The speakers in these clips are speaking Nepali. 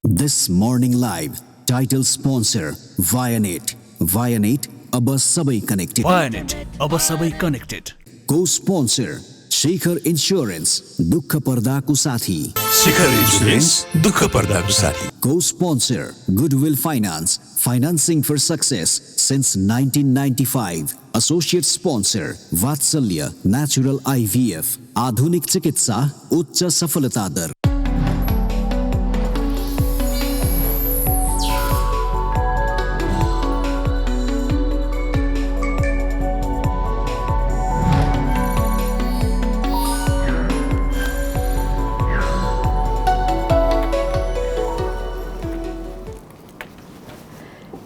This morning live title sponsor Vianet. Vianet अब सबै connected. Vianet अब सबै connected. Co-sponsor Shikhar Insurance दुःख पर्दाको साथी. शिखर इन्स्योरेन्स दुःख पर्दाको साथी. Co-sponsor Goodwill Finance financing for success since 1995. Associate sponsor Vatsalya Natural IVF आधुनिक चिकित्सा उच्च सफलता दर.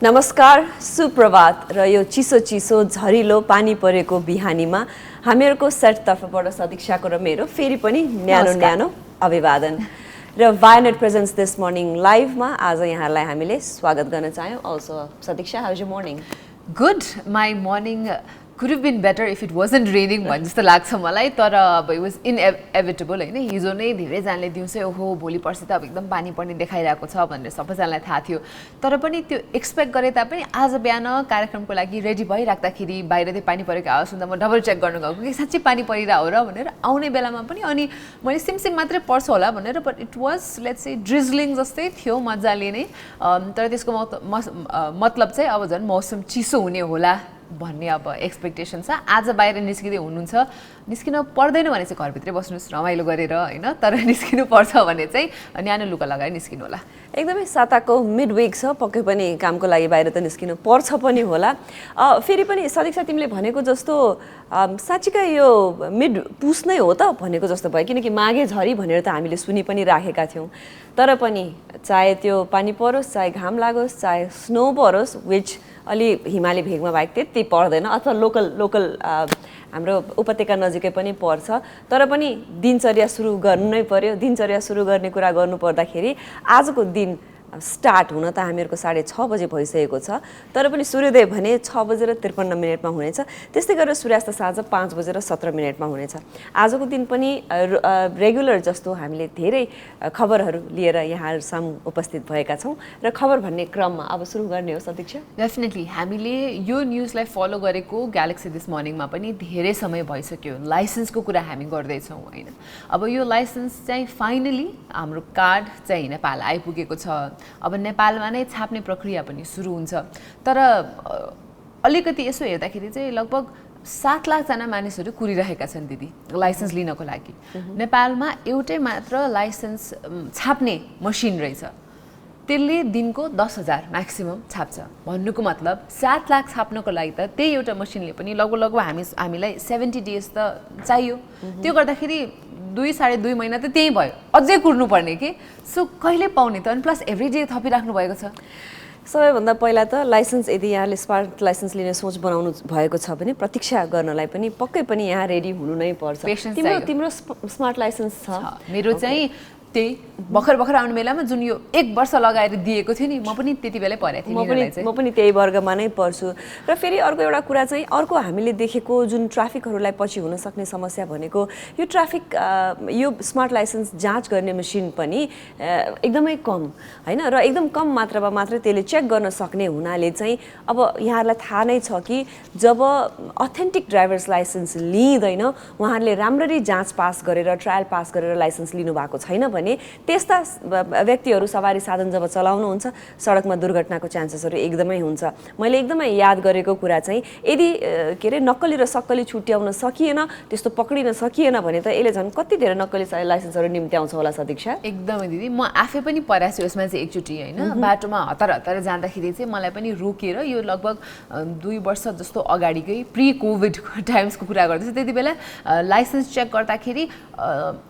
नमस्कार, सुप्रभात र यो चिसो चिसो झरिलो पानी परेको बिहानीमा हामीहरूको सेटतर्फबाट सदिक्षाको र मेरो फेरि पनि न्यानो अभिवादन र वायनेट प्रेजेन्ट्स दिस मर्निङ लाइभमा आज यहाँलाई हामीले स्वागत गर्न चाह्यौँ. Also Sadiksha, how is your morning? Good. My morning could have been better if it wasn't raining भन् जस्तो लाग्छ मलाई. तर अब it was inevitable हैन. हिजो नै धेरैजनाले दिउँसै ओहो भोलि पर्सि त अब एकदम पानी पर्ने देखाइरहेको छ भनेर सबैजनालाई थाहा थियो. तर पनि त्यो एक्सपेक्ट गरे तापनि आज बिहान कार्यक्रमको लागि रेडी भइराख्दाखेरि बाहिर चाहिँ पानी परेको आवाज सुन्दा म डबल चेक गर्न गएको कि साँच्चै पानी परिरहेको हो र भनेर. आउने बेलामा पनि अनि मैले सिमसिम मात्रै पर्छ होला भनेर, but it was let's say drizzling जस्तै थियो मजाले नै. तर त्यसको मतलब चाहिँ अब झन् मौसम चिसो हुने होला भन्ने अब एक्सपेक्टेसन छ. आज बाहिर निस्किँदै हुनुहुन्छ, निस्किन पर्दैन भने चाहिँ घरभित्रै बस्नुहोस् रमाइलो गरेर होइन. तर निस्किनु पर्छ भने चाहिँ न्यानो लुगा लगाएर निस्किनु होला. एकदमै साताको मिड विक छ, पक्कै पनि कामको लागि बाहिर त निस्किनु पर्छ पनि होला. फेरि पनि सदिक्षा तिमीले भनेको जस्तो साँच्चीकै यो मिड पुस नै हो त भनेको जस्तो भयो, किनकि माघे झरी भनेर त हामीले सुनि पनि राखेका थियौँ. तर पनि चाहे त्यो पानी परोस्, चाहे घाम लागोस्, चाहे स्नो परोस्, विच अलि हिमाली भेगमा बाहेक त्यति पर्दैन, अथवा लोकल हाम्रो उपत्यका नजिकै पनि पर्छ. तर पनि दिनचर्या सुरु गर्नु नै पर्यो. दिनचर्या सुरु गर्ने कुरा गर्नु पर्दाखेरि आजको दिन स्टार्ट हुन त हामीहरूको 6:30 बजे भइसकेको छ. तर पनि सूर्योदय भने 6:53 हुनेछ. त्यस्तै गरेर सूर्यास्त साँझ 5:17 हुनेछ. आजको दिन पनि रेगुलर जस्तो हामीले धेरै खबरहरू लिएर यहाँहरू सामु उपस्थित भएका छौँ र खबर भन्ने क्रममा अब सुरु गर्ने हो सदिक्षा. डेफिनेटली हामीले यो न्युजलाई फलो गरेको ग्यालेक्सी दिस मर्निङमा पनि धेरै समय भइसक्यो. लाइसेन्सको कुरा हामी गर्दैछौँ होइन. अब यो लाइसेन्स चाहिँ फाइनली हाम्रो कार्ड चाहिँ नेपाल आइपुगेको छ. अब नेपालमा नै छाप्ने प्रक्रिया पनि सुरु हुन्छ. तर अलिकति यसो हेर्दाखेरि चाहिँ लगभग 7 लाखजना मानिसहरू कुरिरहेका छन् दिदी लाइसेन्स लिनको लागि. नेपालमा एउटै मात्र लाइसेन्स छाप्ने मसिन रहेछ. त्यसले दिनको 10,000 म्याक्सिमम छाप्छ. भन्नुको मतलब 7 लाख छाप्नको लागि त त्यही एउटा मसिनले पनि लगभग हामीलाई 70 डेज त चाहियो. त्यो गर्दाखेरि 2-2.5 महिना त त्यही भयो, अझै कुर्नु पर्ने कि. सो कहिले पाउने त? अनि प्लस एभ्री डे थपिराख्नु भएको छ. सबैभन्दा पहिला त लाइसेन्स यदि यहाँले स्मार्ट लाइसेन्स लिने सोच बनाउनु भएको छ भने प्रतीक्षा गर्नलाई पनि पक्कै पनि यहाँ रेडी हुनु नै पर्छ. तिम्रो स्मार्ट लाइसेन्स छ? मेरो चाहिँ त्यही भर्खर आउने बेलामा जुन यो 1 वर्ष लगाएर दिएको थियो नि, म पनि त्यति बेलै परेको थिएँ. म पनि त्यही वर्गमा नै पर्छु. र फेरि अर्को एउटा कुरा चाहिँ अर्को हामीले देखेको जुन ट्राफिकहरूलाई पछि हुन सक्ने समस्या भनेको यो ट्राफिक यो स्मार्ट लाइसेन्स जाँच गर्ने मसिन पनि एकदमै कम होइन. र एकदम कम मात्रामा मात्रै त्यसले चेक गर्न सक्ने हुनाले चाहिँ अब यहाँहरूलाई थाहा नै छ कि जब अथेन्टिक ड्राइभर्स लाइसेन्स लिइँदैन, उहाँहरूले राम्ररी जाँच पास गरेर ट्रायल पास गरेर लाइसेन्स लिनुभएको छैन भने त्यस्ता व्यक्तिहरू सवारी साधन जब चलाउनुहुन्छ सडकमा दुर्घटनाको चान्सेसहरू एकदमै हुन्छ. मैले एकदमै याद गरेको कुरा चाहिँ यदि के अरे नक्कली र सक्कली छुट्याउन सकिएन, त्यस्तो पक्रिन सकिएन भने त यसले झन् कति धेरै नक्कली लाइसेन्सहरू निम्ति आउँछ होला सदिक्षा. एकदमै दिदी, म आफै पनि परेको छु यसमा चाहिँ एकचोटि होइन. बाटोमा हतार जाँदाखेरि चाहिँ मलाई पनि रोकेर, यो लगभग 2 वर्ष जस्तो अगाडिकै प्री कोभिड टाइम्सको कुरा गर्दैछु, त्यति बेला लाइसेन्स चेक गर्दाखेरि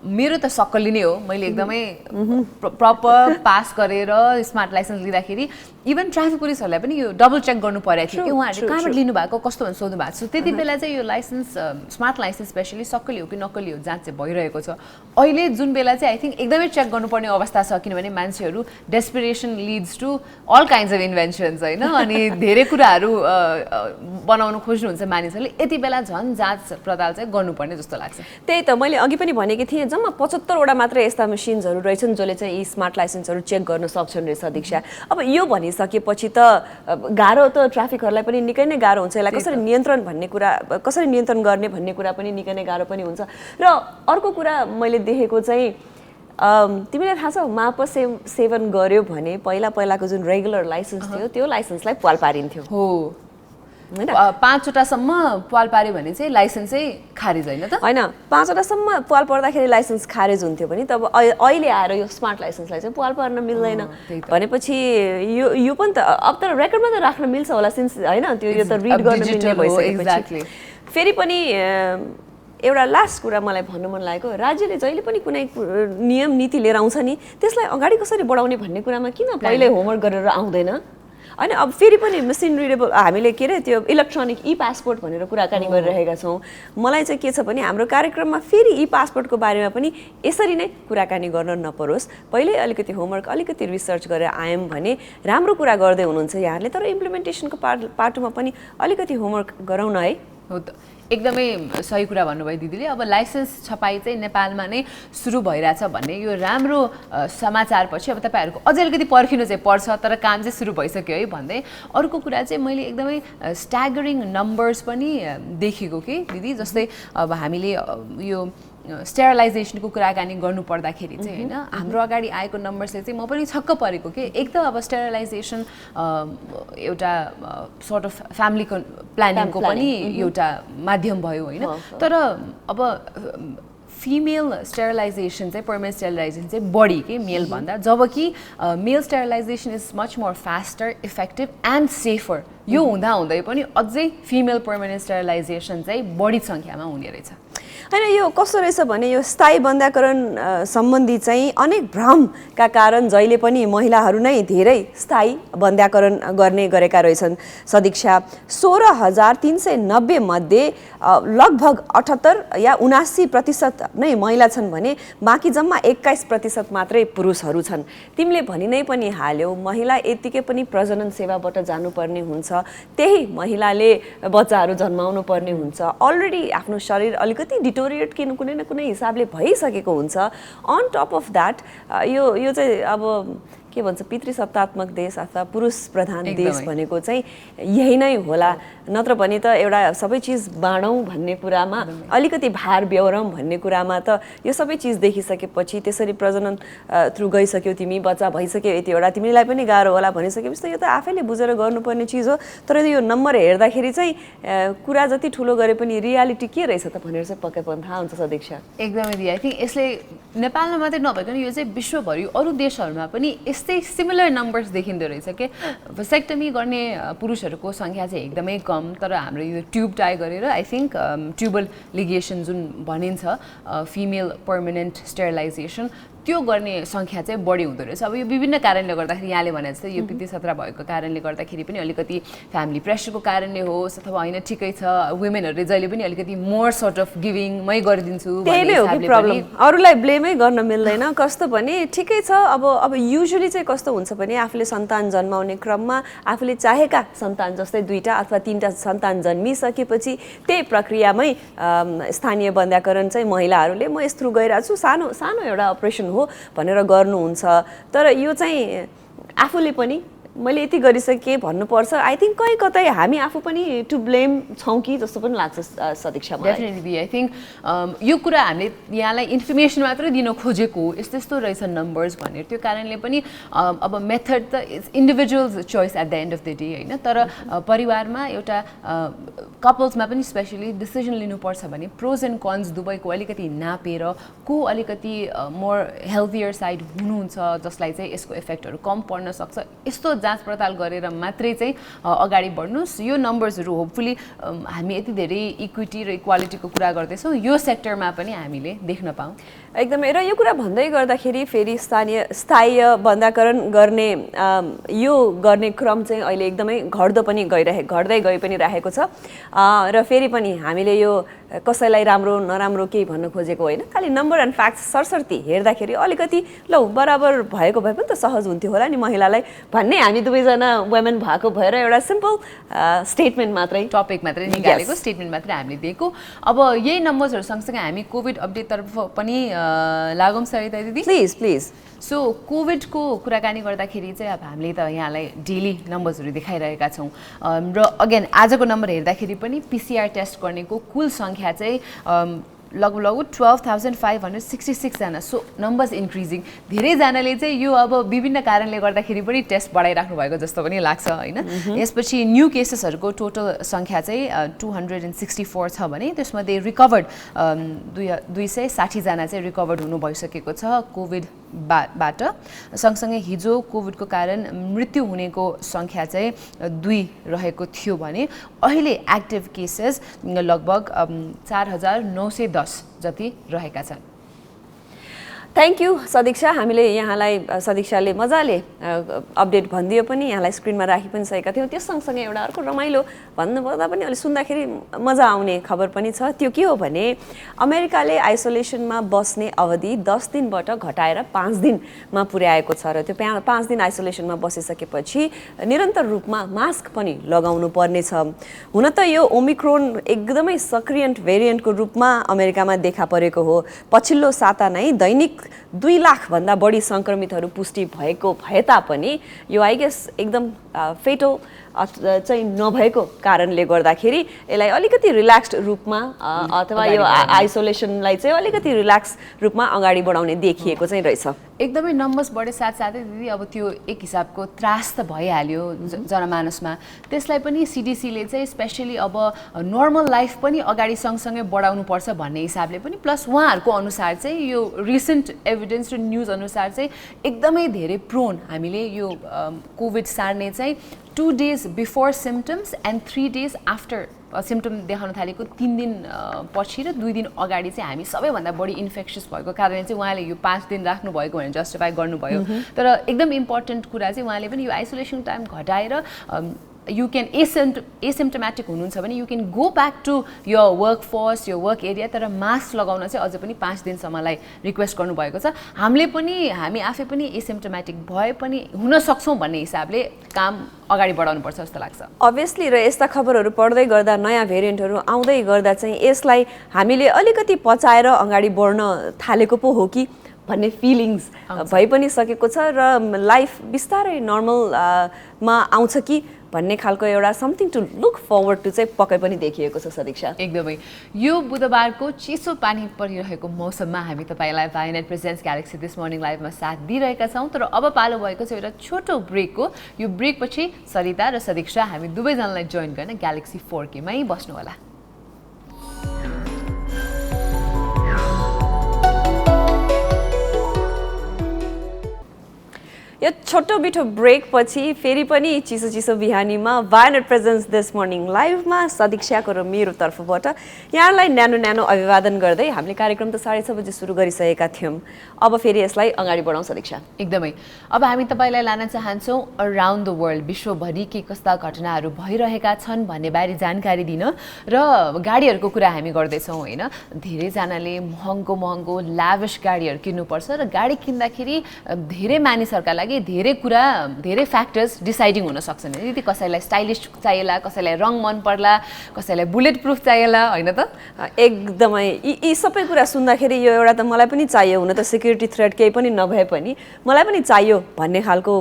मेरो त सक्कली नै हो. मैले एकदमै प्रपर पास गरेर स्मार्ट लाइसेन्स लिँदाखेरि इभन ट्राफिक पुलिसहरूलाई पनि यो डबल चेक गर्नु परेको थियो कि उहाँहरूले कहाँबाट लिनुभएको कस्तो भनेर सोध्नु भएको छ. त्यति बेला चाहिँ यो लाइसेन्स स्मार्ट लाइसेन्स स्पेसली सक्कली हो कि नक्कली हो जाँच चाहिँ भइरहेको छ. अहिले जुन बेला चाहिँ आई थिङ्क एकदमै चेक गर्नुपर्ने अवस्था छ, किनभने मान्छेहरू desperation leads to all kinds of inventions होइन. अनि धेरै कुराहरू बनाउनु खोज्नुहुन्छ मानिसहरूले. यति बेला झन् जाँच पडताल चाहिँ गर्नुपर्ने जस्तो लाग्छ. त्यही त मैले अघि पनि भनेकी थिएँ, जम्मा 75 वटा मात्र यस्ता मसिन मेसिन्सहरू रहेछन् जसले चाहिँ यी स्मार्ट लाइसेन्सहरू चेक गर्न सक्छन् रे सदीक्षा। अब यो भनिसकेपछि त गाह्रो त ट्राफिकहरूलाई पनि निकै नै गाह्रो हुन्छ, यसलाई कसरी नियन्त्रण भन्ने कुरा, कसरी नियन्त्रण गर्ने भन्ने कुरा पनि निकै नै गाह्रो पनि हुन्छ। र अर्को कुरा मैले देखेको चाहिँ तिमीलाई थाहा छ माप सेवन गर्यो भने पहिलाको जुन रेगुलर लाइसेन्स थियो त्यो लाइसेन्सलाई पाल पारिन्थ्यो हो हैन। 5वटासम्म पाल पार्यो भने चाहिँ लाइसेन्सै खारिज होइन त? होइन, 5वटासम्म पाल पर्दाखेरि लाइसेन्स खारिज हुन्थ्यो भने तब अहिले आएर यो स्मार्ट लाइसेन्सलाई चाहिँ पाल पार्न मिल्दैन भनेपछि यो पनि त अब त रेकर्डमा त राख्न मिल्छ होला सिन्स होइन त्यो यो त रिड गर्न मिल्ने भइसकेपछि। फेरि पनि एउटा लास्ट कुरा मलाई भन्नु मन लागेको, राज्यले जहिले पनि कुनै नियम नीति लिएर आउँछ नि त्यसलाई अगाडि कसरी बढाउने भन्ने कुरामा किन पहिले होमवर्क गरेर आउँदैन होइन? अब फेरि पनि मेसिन रिडेबल हामीले के अरे त्यो इलेक्ट्रोनिक ई पासपोर्ट भनेर कुराकानी गरिरहेका छौँ। मलाई चाहिँ के छ भने हाम्रो कार्यक्रममा फेरि ई पासपोर्टको बारेमा पनि यसरी नै कुराकानी गर्न नपरोस्, पहिले अलिकति होमवर्क अलिकति रिसर्च गरेर आयौँ भने राम्रो कुरा गर्दै हुनुहुन्छ यहाँहरूले, तर इम्प्लिमेन्टेसनको पाटोमा पनि अलिकति होमवर्क गरौँ न है। हो त, एकदमै सही कुरा भन्नुभयो दिदीले। अब लाइसेन्स छपाई चाहिँ नेपालमा नै सुरु भइरहेछ भन्ने यो राम्रो समाचार पछि अब तपाईँहरूको अझै अलिकति पर्खिनु चाहिँ पर्छ, तर काम चाहिँ सुरु भइसक्यो है भन्दै। अर्को कुरा चाहिँ मैले एकदमै स्ट्यागरिङ नम्बर्स पनि देखेको कि दिदी, जस्तै अब हामीले यो स्टेरलाइजेसनको कुराकानी गर्नु पर्दाखेरि चाहिँ होइन हाम्रो अगाडि आएको नम्बर्सले चाहिँ म पनि छक्क परेको कि एक त अब स्टेरलाइजेसन एउटा सर्ट अफ फ्यामिली प्लानिङको पनि एउटा माध्यम भयो होइन, तर अब फिमेल स्टेरलाइजेसन चाहिँ पर्मानेन्ट स्टेरलाइजेसन चाहिँ बढी के मेल भन्दा, जबकि male sterilization is much more faster effective and safer. यो हुँदै पनि अझै फिमेल पर्मानेन्ट स्टेरलाइजेसन चाहिँ बढी सङ्ख्यामा हुने रहेछ होइन। यो कस्तो रहेछ भने यो स्थायी बन्ध्याकरण सम्बन्धी चाहिँ अनेक भ्रमका कारण जहिले पनि महिलाहरू नै धेरै स्थायी बन्ध्याकरण गरेका रहेछन् सदीक्षा। 16,390 मध्ये लगभग 78 या 79% नै महिला छन् भने बाँकी जम्मा 21% मात्रै पुरुषहरू छन्। तिमीले भनि नै पनि हाल्यौ महिला यतिकै पनि प्रजनन सेवाबाट जानुपर्ने हुन्छ, त्यही महिलाले बच्चाहरू जन्माउनु पर्ने हुन्छ, अलरेडी आफ्नो शरीर अलिकति डिटोरिएट कुनै न कुनै हिसाबले भइसकेको हुन्छ। अन टप अफ द्याट यो चाहिँ अब के भन्छ पितृसत्तात्मक देश अथवा पुरुष प्रधान देश भनेको चाहिँ यही नै होला, नत्र भने त एउटा सबै चिज बाँडौँ भन्ने कुरामा अलिकति भार ब्याउरौँ भन्ने कुरामा त यो सबै चिज देखिसकेपछि त्यसरी प्रजनन थ्रु गइसक्यो, तिमी बच्चा भइसक्यो यतिवटा, तिमीलाई पनि गाह्रो होला भनिसकेपछि त यो त आफैले बुझेर गर्नुपर्ने चिज हो। तर यो नम्बर हेर्दाखेरि चाहिँ कुरा जति ठुलो गरे पनि रियालिटी के रहेछ त भनेर चाहिँ पक्कै पनि थाहा हुन्छ सदीक्षा। एकदमै दिदी, आई थिङ्क यसले नेपालमा मात्रै नभइकन यो चाहिँ विश्वभरि अरू देशहरूमा पनि यस्तै सिमिलर नम्बर्स देखिँदो रहेछ कि भेसेक्टमी गर्ने पुरुषहरूको सङ्ख्या चाहिँ एकदमै कम, तर हाम्रो यो ट्युब टाई गरेर आई थिङ्क ट्युबल लिगेसन जुन भनिन्छ फिमेल पर्मानेन्ट स्टेरलाइजेसन त्यो गर्ने सङ्ख्या चाहिँ बढी हुँदो रहेछ। अब यो विभिन्न कारणले गर्दाखेरि यहाँले भने जस्तै यो पितृसत्ता भएको कारणले गर्दाखेरि पनि अलिकति फ्यामिली प्रेसरको कारणले होस् अथवा होइन ठिकै छ वुमेनहरूले जहिले पनि अलिकति मोर सर्ट अफ गिभिङ मै गरिदिन्छु त्यही नै हो कि प्रब्लम, अरूलाई ब्लेमै गर्न मिल्दैन। कस्तो भने ठिकै छ अब युजुअली चाहिँ कस्तो हुन्छ भने आफूले सन्तान जन्माउने क्रममा आफूले चाहेका सन्तान जस्तै 2टा अथवा 3टा सन्तान जन्मिसकेपछि त्यही प्रक्रियामै स्थानीय बन्ध्याकरण चाहिँ महिलाहरूले म यस थ्रु गइरहेको छु सानो सानो एउटा अपरेसन हो भनेर गर्नुहुन्छ। तर यो चाहिँ आफूले पनि मैले यति गरिसकेँ भन्नुपर्छ। आई थिङ्क कहीँ कतै हामी आफू पनि टु ब्लेम छौँ कि जस्तो पनि लाग्छ सदीक्षा। डेफिनेटली आई थिङ्क यो कुरा हामीले यहाँलाई इन्फर्मेसन मात्रै दिन खोजेको यस्तो यस्तो रहेछ नम्बर्स भनेर, त्यो कारणले पनि अब मेथड त is individuals choice at the end of the day होइन, तर परिवारमा एउटा कपल्समा पनि स्पेसली डिसिजन लिनुपर्छ भने प्रोज एन्ड कन्स दुवैको अलिकति नापेर को अलिकति मोर हेल्थियर साइड हुनुहुन्छ जसलाई चाहिँ यसको इफेक्टहरू कम पर्न सक्छ यस्तो जाँच पडताल गरेर मात्रै चाहिँ अगाडि बढ्नुहोस्। यो नम्बर्सहरू होपफुली हामी यति धेरै इक्विटी र इक्वालिटीको कुरा गर्दैछौँ यो सेक्टरमा पनि हामीले देख्न पाऊँ एकदमै। र यो कुरा भन्दै गर्दाखेरि फेरि स्थायी बन्ध्याकरण गर्ने यो गर्ने क्रम चाहिँ अहिले एकदमै घट्दै गइ पनि रहेको छ। र फेरि पनि हामीले यो कसैलाई राम्रो नराम्रो केही भन्न खोजेको होइन, खालि नम्बर एन्ड फ्याक्ट्स सरसर्ती हेर्दाखेरि अलिकति लौ बराबर भएको भए पनि त सहज हुन्थ्यो होला नि महिलालाई भन्ने हामी दुवैजना वुमेन भएको भएर एउटा सिम्पल स्टेटमेन्ट मात्रै टपिक मात्रै निकालेको स्टेटमेन्ट मात्रै हामीले दिएको। अब यही नम्बर्सहरू सँगसँगै हामी कोभिड अपडेटतर्फ पनि लागौँ सरिता दिदी? Please please. सो कोभिडको कुराकानी गर्दाखेरि चाहिँ अब हामीले त यहाँलाई डेली नम्बर्सहरू देखाइरहेका छौँ र अगेन आजको नम्बर हेर्दाखेरि पनि पिसिआर टेस्ट गर्नेको कुल सङ्ख्या चाहिँ लगभग 12,566 जना। So numbers increasing. धेरैजनाले चाहिँ यो अब विभिन्न कारणले गर्दाखेरि पनि टेस्ट बढाइराख्नु भएको जस्तो पनि लाग्छ होइन। यसपछि न्यू केसेसहरूको टोटल सङ्ख्या चाहिँ 264 छ भने त्यसमध्ये रिकभर्ड 260 जना चाहिँ रिकभर्ड हुनु भइसकेको छ कोभिडबाट। सँगसँगै हिजो कोभिडको कारण मृत्यु हुनेको सङ्ख्या चाहिँ 2 रहेको थियो भने अहिले एक्टिभ केसेस लगभग 4,910 जति रहेका छन्। Thank you Sadiksha. हामीले यहाँलाई सदीक्षाले मजाले अपडेट भनिदियो पनि, यहाँलाई स्क्रिनमा राखी पनि सकेका थियौँ। त्यस सँगसँगै एउटा अर्को रमाइलो भन्नुपर्दा पनि अलि सुन्दाखेरि मजा आउने खबर पनि छ। त्यो के हो भने अमेरिकाले आइसोलेसनमा बस्ने अवधि 10 दिनबाट घटाएर 5 दिनमा पुर्याएको छ र त्यो 5 दिन आइसोलेसनमा बसिसकेपछि निरन्तर रूपमा मास्क पनि लगाउनु पर्नेछ। हुन त यो ओमिक्रोन एकदमै सक्रिय भेरिएन्टको रूपमा अमेरिकामा देखा परेको हो। पछिल्लो साता नै दैनिक 2 लाख भन्दा बढी संक्रमितहरू पुष्टि भएको भए तापनि यो आई गेस एकदम फेटल चाहिँ नभएको कारणले गर्दाखेरि यसलाई अलिकति रिल्याक्स्ड रूपमा अथवा यो आइसोलेसनलाई चाहिँ अलिकति रिल्याक्स रूपमा अगाडि बढाउने देखिएको चाहिँ रहेछ। एकदमै नम्बर्स बढे साथसाथै दिदी अब त्यो एक हिसाबको त्रास त भइहाल्यो जनमानसमा। त्यसलाई पनि सिडिसीले चाहिँ स्पेसली अब नर्मल लाइफ पनि अगाडि सँगसँगै बढाउनु पर्छ भन्ने हिसाबले पनि प्लस उहाँहरूको अनुसार चाहिँ यो रिसेन्ट एभिडेन्स र न्युज अनुसार चाहिँ एकदमै धेरै प्रोन हामीले यो कोभिड सार्ने चाहिँ 2 days before symptoms and 3 days after symptom देखाउन थालेको 3 दिन पछि र 2 दिन अगाडि चाहिँ हामी सबैभन्दा बढी इन्फेक्सियस भएको कारणले चाहिँ उहाँले यो 5 दिन राख्नुभएको भनेर जस्टिफाई गर्नुभयो। तर एकदम इम्पोर्टेन्ट कुरा चाहिँ उहाँले पनि यो आइसोलेसन टाइम घटाएर यु क्यान एसिम्टोमेटिक हुनुहुन्छ भने you can go back to your workforce, यो वर्क एरिया, तर मास्क लगाउन चाहिँ अझ पनि 5 दिनसम्मलाई रिक्वेस्ट गर्नुभएको छ। हामी आफै पनि एसिम्टोमेटिक भए पनि हुन सक्छौँ भन्ने हिसाबले काम अगाडि बढाउनुपर्छ जस्तो लाग्छ। अभियसली र यस्ता खबरहरू पढ्दै गर्दा नयाँ भेरिएन्टहरू आउँदै गर्दा चाहिँ यसलाई हामीले अलिकति पचाएर अगाडि बढ्न थालेको पो हो कि भन्ने फिलिङ्स भइ पनि सकेको छ र लाइफ बिस्तारै नर्मलमा आउँछ कि भन्ने खालको एउटा something to look forward to चाहिँ पक्कै पनि देखिएको छ सदीक्षा। एकदमै यो बुधबारको चिसो पानी परिरहेको मौसममा हामी तपाईँलाई वायनेट प्रेजेन्ट्स ग्यालेक्सी दिस मर्निङ लाइभमा साथ दिइरहेका छौँ। तर अब पालो भएको छ एउटा छोटो ब्रेकको। यो ब्रेकपछि सरिता र सदीक्षा हामी दुवैजनालाई जोइन गर्न ग्यालेक्सी 4K मै बस्नु होला। यो छोटो बिठो ब्रेक पछि फेरि पनि चिसो चिसो बिहानीमा वायनेट प्रेजेन्ट्स दिस मर्निङ लाइभमा सदीक्षाको र मेरो तर्फबाट यहाँलाई न्यानो न्यानो अभिवादन गर्दै हामीले कार्यक्रम त 6:30 बजे सुरु गरिसकेका थियौँ। अब फेरि यसलाई अगाडि बढाउँ सदीक्षा। एकदमै। अब हामी तपाईँलाई लान चाहन्छौँ अराउन्ड द वर्ल्ड, विश्वभरि के कस्ता घटनाहरू भइरहेका छन् भन्ने बारे जानकारी दिन र गाडीहरूको कुरा हामी गर्दैछौँ होइन। धेरैजनाले महँगो ल्याभिस गाडीहरू किन्नुपर्छ र गाडी किन्दाखेरि धेरै मानिसहरूका लागि धेरै फ्याक्टर्स डिसाइडिङ हुन सक्छन्। यदि कसैलाई स्टाइलिस चाहिएला, कसैलाई रङ मन पर्ला, कसैलाई बुलेट प्रुफ चाहिएला होइन त। एकदमै यी सबै कुरा सुन्दाखेरि यो एउटा त मलाई पनि चाहियो, हुन त सिक्युरिटी थ्रेट केही पनि नभए पनि मलाई पनि चाहियो भन्ने खालको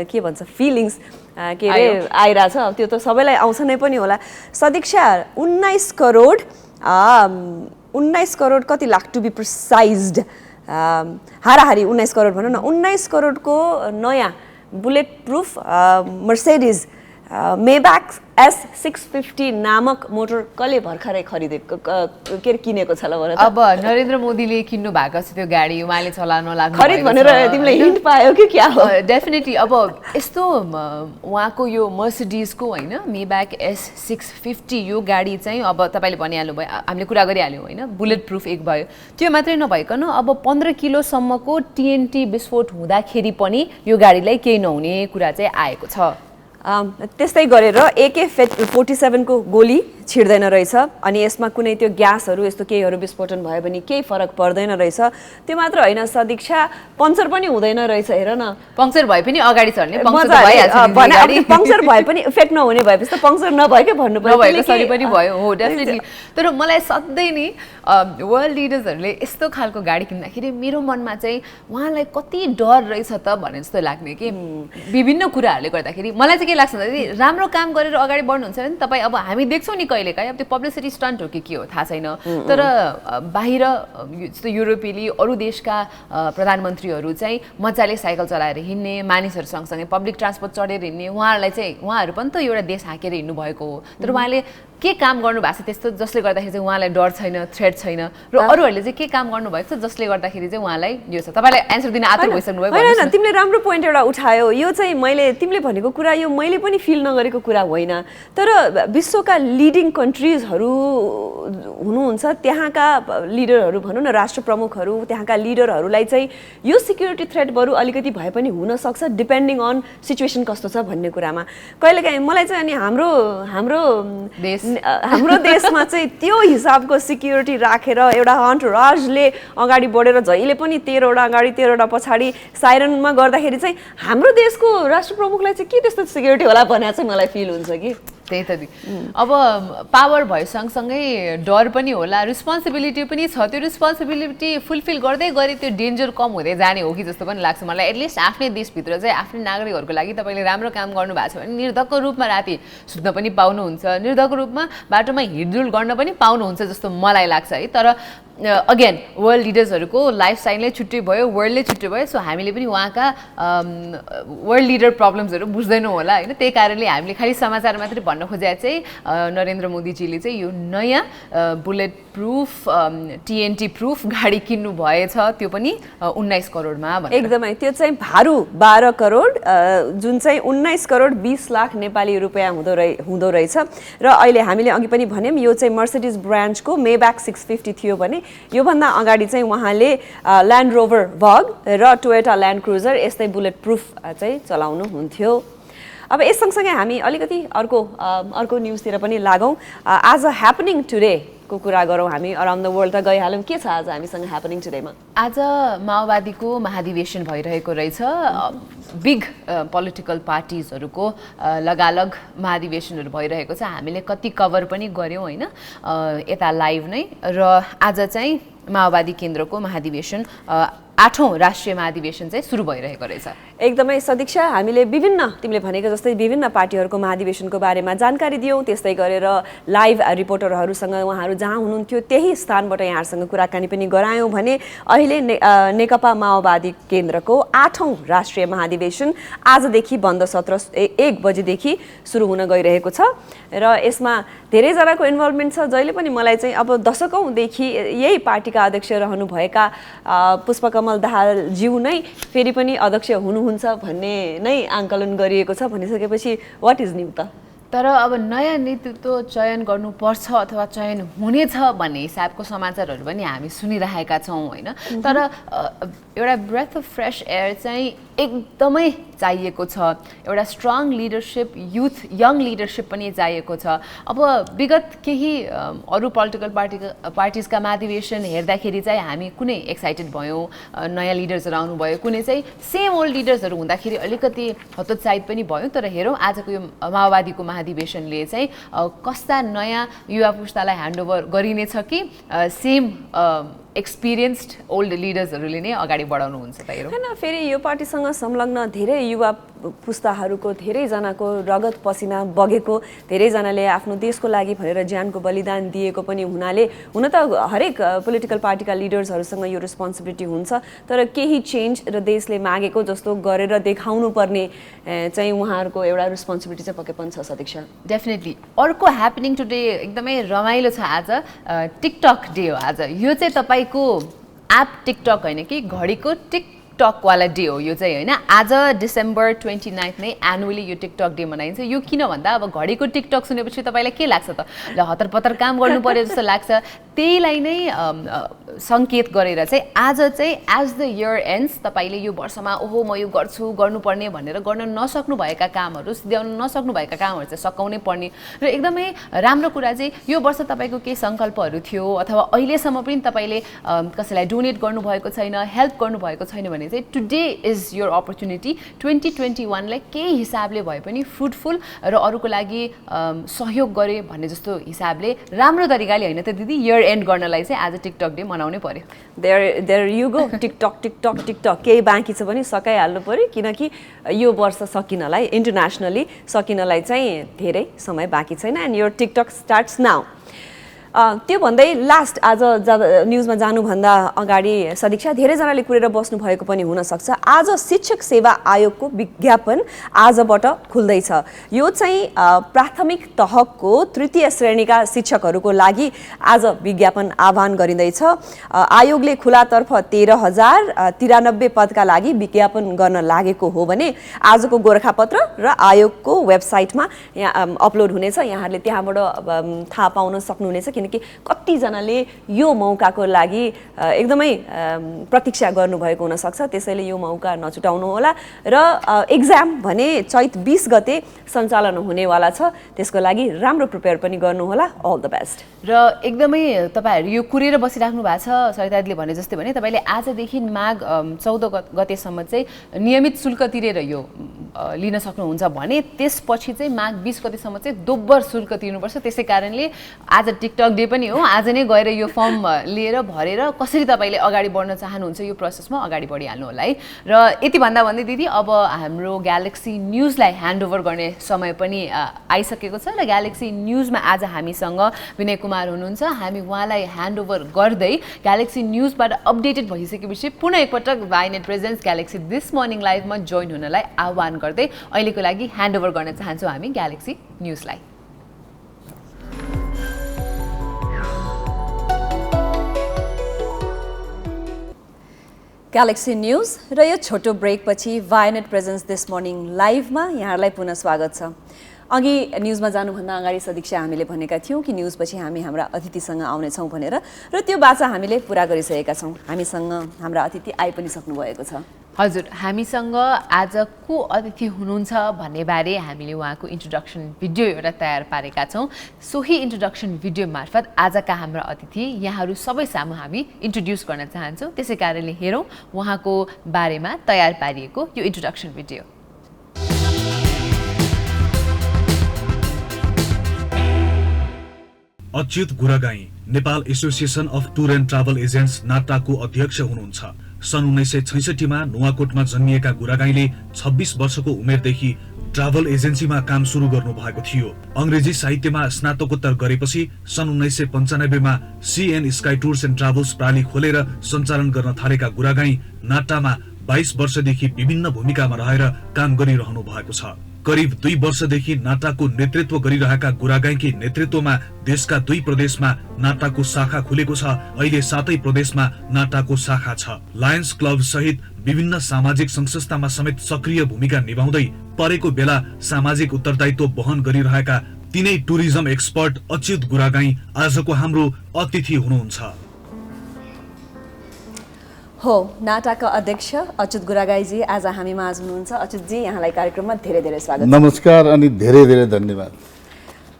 के भन्छ फिलिङ्स के अरे आइरहेछ। त्यो त सबैलाई आउँछ नै पनि होला। सदीक्षा 19 करोड कति लाख टु बी प्रिसाइज्ड, हाराहारी 19 करोड भनौँ न, 19 करोडको नयाँ बुलेट प्रुफ मर्सिडिज मेब्याक S650 नामक मोटर कसले भर्खरै खरिदेको के अरे किनेको छ ल भन त। अब नरेन्द्र मोदीले किन्नु भएको छ त्यो गाडी, उहाँले चलाउन लाग्नु खरिद भनेर तिमीले हिन्ट पायो कि क्या हो? डेफिनेटली अब यस्तो उहाँको यो मर्सिडिजको होइन मेब्याक S650 यो गाडी चाहिँ अब तपाईँले भनिहाल्नु भयो, हामीले कुरा गरिहाल्यौँ होइन, बुलेट प्रुफ एक भयो। त्यो मात्रै नभइकन अब 15 किलोसम्मको TNT विस्फोट हुँदाखेरि पनि यो गाडीलाई केही नहुने कुरा चाहिँ आएको छ। त्यस्तै गरेर AK-47 को गोली छिर्दैन रहेछ अनि यसमा कुनै त्यो ग्यासहरू यस्तो केहीहरू विस्फोटन भयो भने केही फरक पर्दैन रहेछ। त्यो मात्र होइन सदीक्षा, पङ्चर पनि हुँदैन रहेछ। हेर न, पङ्चर भए पनि अगाडि चढ्ने, पङ्चर भए पनि इफेक्ट नहुने भएपछि त पङ्चर नभएकै भन्नु पर्यो, सरी पनि भयो। हो डेफिनेटली। तर मलाई सधैँ नि वर्ल्ड लिडर्सहरूले यस्तो खालको गाडी किन्दाखेरि मेरो मनमा चाहिँ उहाँलाई कति डर रहेछ त भने जस्तो लाग्ने कि विभिन्न कुराहरूले गर्दाखेरि। मलाई चाहिँ के लाग्छ भन्दाखेरि राम्रो काम गरेर अगाडि बढ्नुहुन्छ भने तपाईँ अब हामी देख्छौँ नि कहिलेकाहीँ अब त्यो पब्लिसिटी स्टन्ट हो कि के हो थाहा छैन, तर बाहिर जस्तो युरोपेली अरू देशका प्रधानमन्त्रीहरू चाहिँ मजाले साइकल चलाएर हिँड्ने, मानिसहरू सँगसँगै पब्लिक ट्रान्सपोर्ट चढेर हिँड्ने, उहाँहरू पनि त एउटा देश हाँकेर हिँड्नु भएको हो। तर उहाँले के काम गर्नुभएको छ त्यस्तो जसले गर्दाखेरि चाहिँ उहाँलाई डर छैन, थ्रेट छैन, र अरूहरूले चाहिँ के काम गर्नुभएको छ जसले गर्दाखेरि चाहिँ उहाँलाई यो छ। तपाईँलाई एन्सर दिन आतुर भइसक्नु भयो। होइन, तिमीले राम्रो पोइन्ट एउटा उठायो। यो चाहिँ तिमीले भनेको कुरा यो मैले पनि फिल नगरेको कुरा होइन, तर विश्वका लिडिङ कन्ट्रिजहरू हुनुहुन्छ, त्यहाँका लिडरहरू भनौँ न, राष्ट्र प्रमुखहरू, त्यहाँका लिडरहरूलाई चाहिँ यो सिक्युरिटी थ्रेट बरु अलिकति भए पनि हुनसक्छ डिपेन्डिङ अन सिचुएसन कस्तो छ भन्ने कुरामा। कहिलेकाहीँ मलाई चाहिँ अनि हाम्रो देशमा चाहिँ त्यो हिसाबको सिक्युरिटी राखेर एउटा अन्टराजले अगाडि बढेर जहिले पनि 13वटा अगाडि 13वटा पछाडि साइरनमा गर्दाखेरि चाहिँ हाम्रो देशको राष्ट्र प्रमुखलाई चाहिँ के त्यस्तो सिक्युरिटी होला भनेर चाहिँ मलाई फिल हुन्छ कि। त्यही त अब पावर भए सँगसँगै डर पनि होला, रिस्पोन्सिबिलिटी पनि छ। त्यो रिस्पोन्सिबिलिटी फुलफिल गर्दै गरे त्यो डेन्जर कम हुँदै जाने हो कि जस्तो पनि लाग्छ मलाई। एटलिस्ट आफ्नै देशभित्र चाहिँ आफ्नै नागरिकहरूको लागि तपाईँले राम्रो काम गर्नुभएको छ भने निर्धक्क रूपमा राति सुत्न पनि पाउनुहुन्छ, निर्धक्क रूपमा बाटोमा हिँडडुल गर्न पनि पाउनुहुन्छ जस्तो मलाई लाग्छ है। तर अगेन वर्ल्ड लिडर्सहरूको लाइफस्टाइलले छुट्टै भयो, वर्ल्डले छुट्टै भयो, सो हामीले पनि उहाँका वर्ल्ड लिडर प्रब्लम्सहरू बुझ्दैनौँ होला होइन। त्यही कारणले हामीले खालि समाचार मात्रै भन्न खोजे चाहिँ नरेन्द्र मोदीजीले चाहिँ यो नयाँ बुलेट प्रुफ TNT प्रुफ गाडी किन्नु भएछ, त्यो पनि 19 करोडमा। एकदमै, त्यो चाहिँ भारू 12 करोड, जुन चाहिँ 19 करोड 20 लाख नेपाली रुपियाँ हुँदो रहेछ। र अहिले हामीले अघि पनि भन्यौँ यो चाहिँ मर्सिडिज ब्रान्डको मेब्याक 650 थियो भने योभन्दा अगाडि चाहिँ उहाँले ल्यान्ड रोभर भग र टोयोटा ल्यान्ड क्रुजर यस्तै बुलेट प्रुफ चाहिँ चलाउनु हुन्थ्यो। अब यस सँगसँगै हामी अलिकति अर्को न्युजतिर पनि लागौँ। आज ह्यापनिङ टुडे को कुरा गरौँ हामी। अराउन्ड द वर्ल्ड त गइहाल्यौँ, के छ आज हामीसँग ह्यापनिङ टुडेमा? आज माओवादीको महाधिवेशन भइरहेको रहेछ। बिग पोलिटिकल पार्टिजहरूको लगालग महाधिवेशनहरू भइरहेको छ। हामीले कति कभर पनि गऱ्यौँ होइन यता लाइभ नै। र आज चाहिँ माओवादी केन्द्रको महाधिवेशन 8औं राष्ट्रिय महाधिवेशन चाहिँ सुरु भइरहेको रहेछ। एकदमै सदीक्षा, हामीले तिमीले भनेको जस्तै विभिन्न पार्टीहरूको महाधिवेशनको बारेमा जानकारी दियौँ, त्यस्तै गरेर लाइभ रिपोर्टरहरूसँग उहाँहरू जहाँ हुनुहुन्थ्यो त्यही स्थानबाट यहाँहरूसँग कुराकानी पनि गरायौँ भने अहिले नेकपा माओवादी केन्द्रको 8औं राष्ट्रिय महाधिवेशन आजदेखि बन्द सत्र 1 बजेदेखि सुरु हुन गइरहेको छ। र यसमा धेरैजनाको इन्भल्भमेन्ट छ। जहिले पनि मलाई चाहिँ अब दशकौँदेखि यही पार्टीका अध्यक्ष रहनुभएका पुष्पकमल दाहाल ज्यू नै फेरि पनि अध्यक्ष हुनुहुन्छ भन्ने नै आङ्कलन गरिएको छ। भनिसकेपछि वाट इज न्यू त? तर अब नयाँ नेतृत्व चयन गर्नुपर्छ अथवा चयन हुनेछ भन्ने हिसाबको समाचारहरू पनि हामी सुनिरहेका छौँ होइन। तर एउटा ब्रेथ अफ फ्रेस एयर चाहिँ एकदमै चाहिएको छ। एउटा स्ट्रङ लिडरसिप, यङ लिडरसिप पनि चाहिएको छ। अब विगत केही अरू पोलिटिकल पार्टिजका महाधिवेशन हेर्दाखेरि चाहिँ हामी कुनै एक्साइटेड भयौँ, नयाँ लिडर्सहरू आउनुभयो, कुनै चाहिँ सेम ओल्ड लिडर्सहरू हुँदाखेरि अलिकति हतोत्साहित पनि भयौँ। तर हेरौँ आजको यो माओवादीको महाधिवेशनले चाहिँ कस्ता नयाँ युवा पुस्तालाई ह्यान्डओभर गरिनेछ कि सेम एक्सपिरियन्स्ड ओल्ड लिडर्सहरूले नै अगाडि बढाउनुहुन्छ त हेरौँ। हैन, फेरि यो पार्टीसँग संलग्न धेरै युवा पुस्ताहरूको धेरैजनाको रगत पसिना बगेको, धेरैजनाले आफ्नो देशको लागि भनेर ज्यानको बलिदान दिएको पनि हुनाले हुन त हरेक पोलिटिकल पार्टीका लिडर्सहरूसँग यो रेस्पोन्सिबिलिटी हुन्छ। तर केही चेन्ज र देशले मागेको जस्तो गरेर देखाउनु पर्ने चाहिँ उहाँहरूको एउटा रेस्पोन्सिबिलिटी चाहिँ पक्कै पनि छ सदीक्षा। डेफिनेटली। अर्को ह्यापनिङ टुडे एकदमै रमाइलो छ आज, टिकटक डे हो आज। यो चाहिँ तपाईँको एप टिकटक होइन कि घडीको टिकटकवाला डे हो यो चाहिँ होइन। आज डिसेम्बर 29 नै एनुअली यो टिकटक डे मनाइन्छ। यो किन भन्दा अब घडीको टिकटक सुनेपछि तपाईँलाई के लाग्छ त? ल हतरपतर काम गर्नु पर्यो जस्तो लाग्छ। त्यहीलाई नै सङ्केत गरेर चाहिँ आज चाहिँ एज द इयर एन्ड्स तपाईँले यो वर्षमा ओहो म यो गर्नुपर्ने भनेर गर्न नसक्नुभएका कामहरू सिध्याउन नसक्नुभएका कामहरू चाहिँ सकाउनै पर्ने र एकदमै राम्रो कुरा चाहिँ यो वर्ष तपाईँको केही सङ्कल्पहरू थियो अथवा अहिलेसम्म पनि तपाईँले कसैलाई डोनेट गर्नुभएको छैन हेल्प गर्नुभएको छैन भने चाहिँ टुडे इज योर अपर्च्युनिटी 2021लाई केही हिसाबले भए पनि फ्रुटफुल र अरूको लागि सहयोग गरे भन्ने जस्तो हिसाबले राम्रो तरिकाले होइन त दिदी इयर एन्ड गर्नलाई चाहिँ आज टिकटक डे मनाउनै पर्यो देयर यु गो टिकटक केही बाँकी छ भने सकाइहाल्नु पर्यो किनकि यो वर्ष सकिनलाई इन्टरनेसनली सकिनलाई चाहिँ धेरै समय बाँकी छैन and your TikTok starts now त्यो भन्दै लास्ट आज न्युजमा जानुभन्दा अगाडि सदिक्षा धेरैजनाले कुरेर बस्नु भएको पनि हुनसक्छ आज शिक्षक सेवा आयोगको विज्ञापन आजबाट खुल्दैछ यो चाहिँ प्राथमिक तहको तृतीय श्रेणीका शिक्षकहरूको लागि आज विज्ञापन आह्वान गरिँदैछ आयोगले खुलातर्फ 13,093 पदका लागि विज्ञापन गर्न लागेको हो भने आजको गोरखापत्र र आयोगको वेबसाइटमा यहाँ अपलोड हुनेछ यहाँहरूले त्यहाँबाट थाहा पाउन सक्नुहुनेछ किनकि कतिजनाले यो मौकाको लागि एकदमै प्रतीक्षा गर्नुभएको हुनसक्छ त्यसैले यो मौका नछुटाउनु होला र एक्जाम भने चैत 20 गते सञ्चालन हुनेवाला छ त्यसको लागि राम्रो प्रिपेयर पनि गर्नुहोला अल द बेस्ट र एकदमै तपाईँहरू यो कुरेर बसिराख्नु भएको छ सरिताले भने जस्तै भने तपाईँले आजदेखि माघ 14 गतेसम्म चाहिँ नियमित शुल्क तिरेर यो लिन सक्नुहुन्छ भने त्यसपछि चाहिँ माघ 20 गतेसम्म चाहिँ दोब्बर शुल्क तिर्नुपर्छ त्यसै कारणले आज टिकटक डे पनि हो आज नै गएर यो फर्म लिएर भरेर कसरी तपाईँले अगाडि बढ्न चाहनुहुन्छ यो प्रोसेसमा अगाडि बढिहाल्नु होला है र यति भन्दा भन्दै दिदी अब हाम्रो ग्यालेक्सी न्युजलाई ह्यान्डओभर गर्ने समय पनि आइसकेको छ र ग्यालेक्सी न्युजमा आज हामीसँग विनय कुमार हुनुहुन्छ हामी उहाँलाई ह्यान्डओभर गर्दै ग्यालेक्सी न्युजबाट अपडेटेड भइसकेपछि पुनः एकपटक Vianet presents Galaxy this morning लाइभमा जोइन हुनलाई आह्वान गर्दै अहिलेको लागि ह्यान्डओभर गर्न चाहन्छौँ हामी ग्यालेक्सी न्युजलाई ग्यालेक्सी न्युज र यो छोटो ब्रेकपछि वायनेट प्रेजेन्स दिस मर्निङ लाइभमा यहाँहरूलाई पुनः स्वागत छ अघि न्युजमा जानुभन्दा अगाडि सदिक्षा हामीले भनेका थियौँ कि न्युजपछि हामी हाम्रा अतिथिसँग आउनेछौँ भनेर र त्यो बाचा हामीले पुरा गरिसकेका छौँ हामीसँग हाम्रा अतिथि आइ पनि सक्नुभएको छ हजुर हामीसँग आज को अतिथि हुनुहुन्छ भन्ने बारे हामीले उहाँको इन्ट्रोडक्सन भिडियो एउटा तयार पारेका छौँ सोही इन्ट्रोडक्सन भिडियो मार्फत आजका हाम्रा अतिथि यहाँहरू सबै सामु हामी इन्ट्रोड्युस गर्न चाहन्छौँ त्यसै कारणले हेरौँ उहाँको बारेमा तयार पारिएको यो introduction video Achyut Guragain Nepal association of tour and travel agents नाटाको अध्यक्ष हुनुहुन्छ सन् 1966 मा नुवाकोटमा जन्मिएका गुरागाईले 26 वर्षको उमेरदेखि ट्राभल एजेन्सीमा काम सुरु गर्नु भएको थियो अंग्रेजी साहित्यमा स्नातकोत्तर गरेपछि सन् 1995 मा sea and sky tours and travels प्राली खोलेर सञ्चालन गर्न थालेका गुरागाई नाटामा 22 वर्षदेखि विभिन्न भूमिकामा रहेर काम गरिरहनु भएको छ करिब 2 वर्षदेखि नाटाको नेतृत्व गरिरहेका गुरागाईकी नेतृत्वमा देशका 2 प्रदेशमा नाटाको शाखा खुलेको छ अहिले 7 प्रदेशमा नाटाको शाखा छ लायन्स क्लब सहित विभिन्न सामाजिक संस्थामा समेत सक्रिय भूमिका निभाउँदै परेको बेला सामाजिक उत्तरदायित्व वहन गरिरहेका तीनै टुरिज्म एक्सपर्ट अच्युत गुरागाई आजको हाम्रो अतिथि हुनुहुन्छ हो नाटाका अध्यक्ष अच्युत गुरागाईजी आज हामी माझ हुनुहुन्छ अच्युतजी यहाँलाई कार्यक्रममा धेरै धेरै स्वागत नमस्कार अनि धेरै धेरै धन्यवाद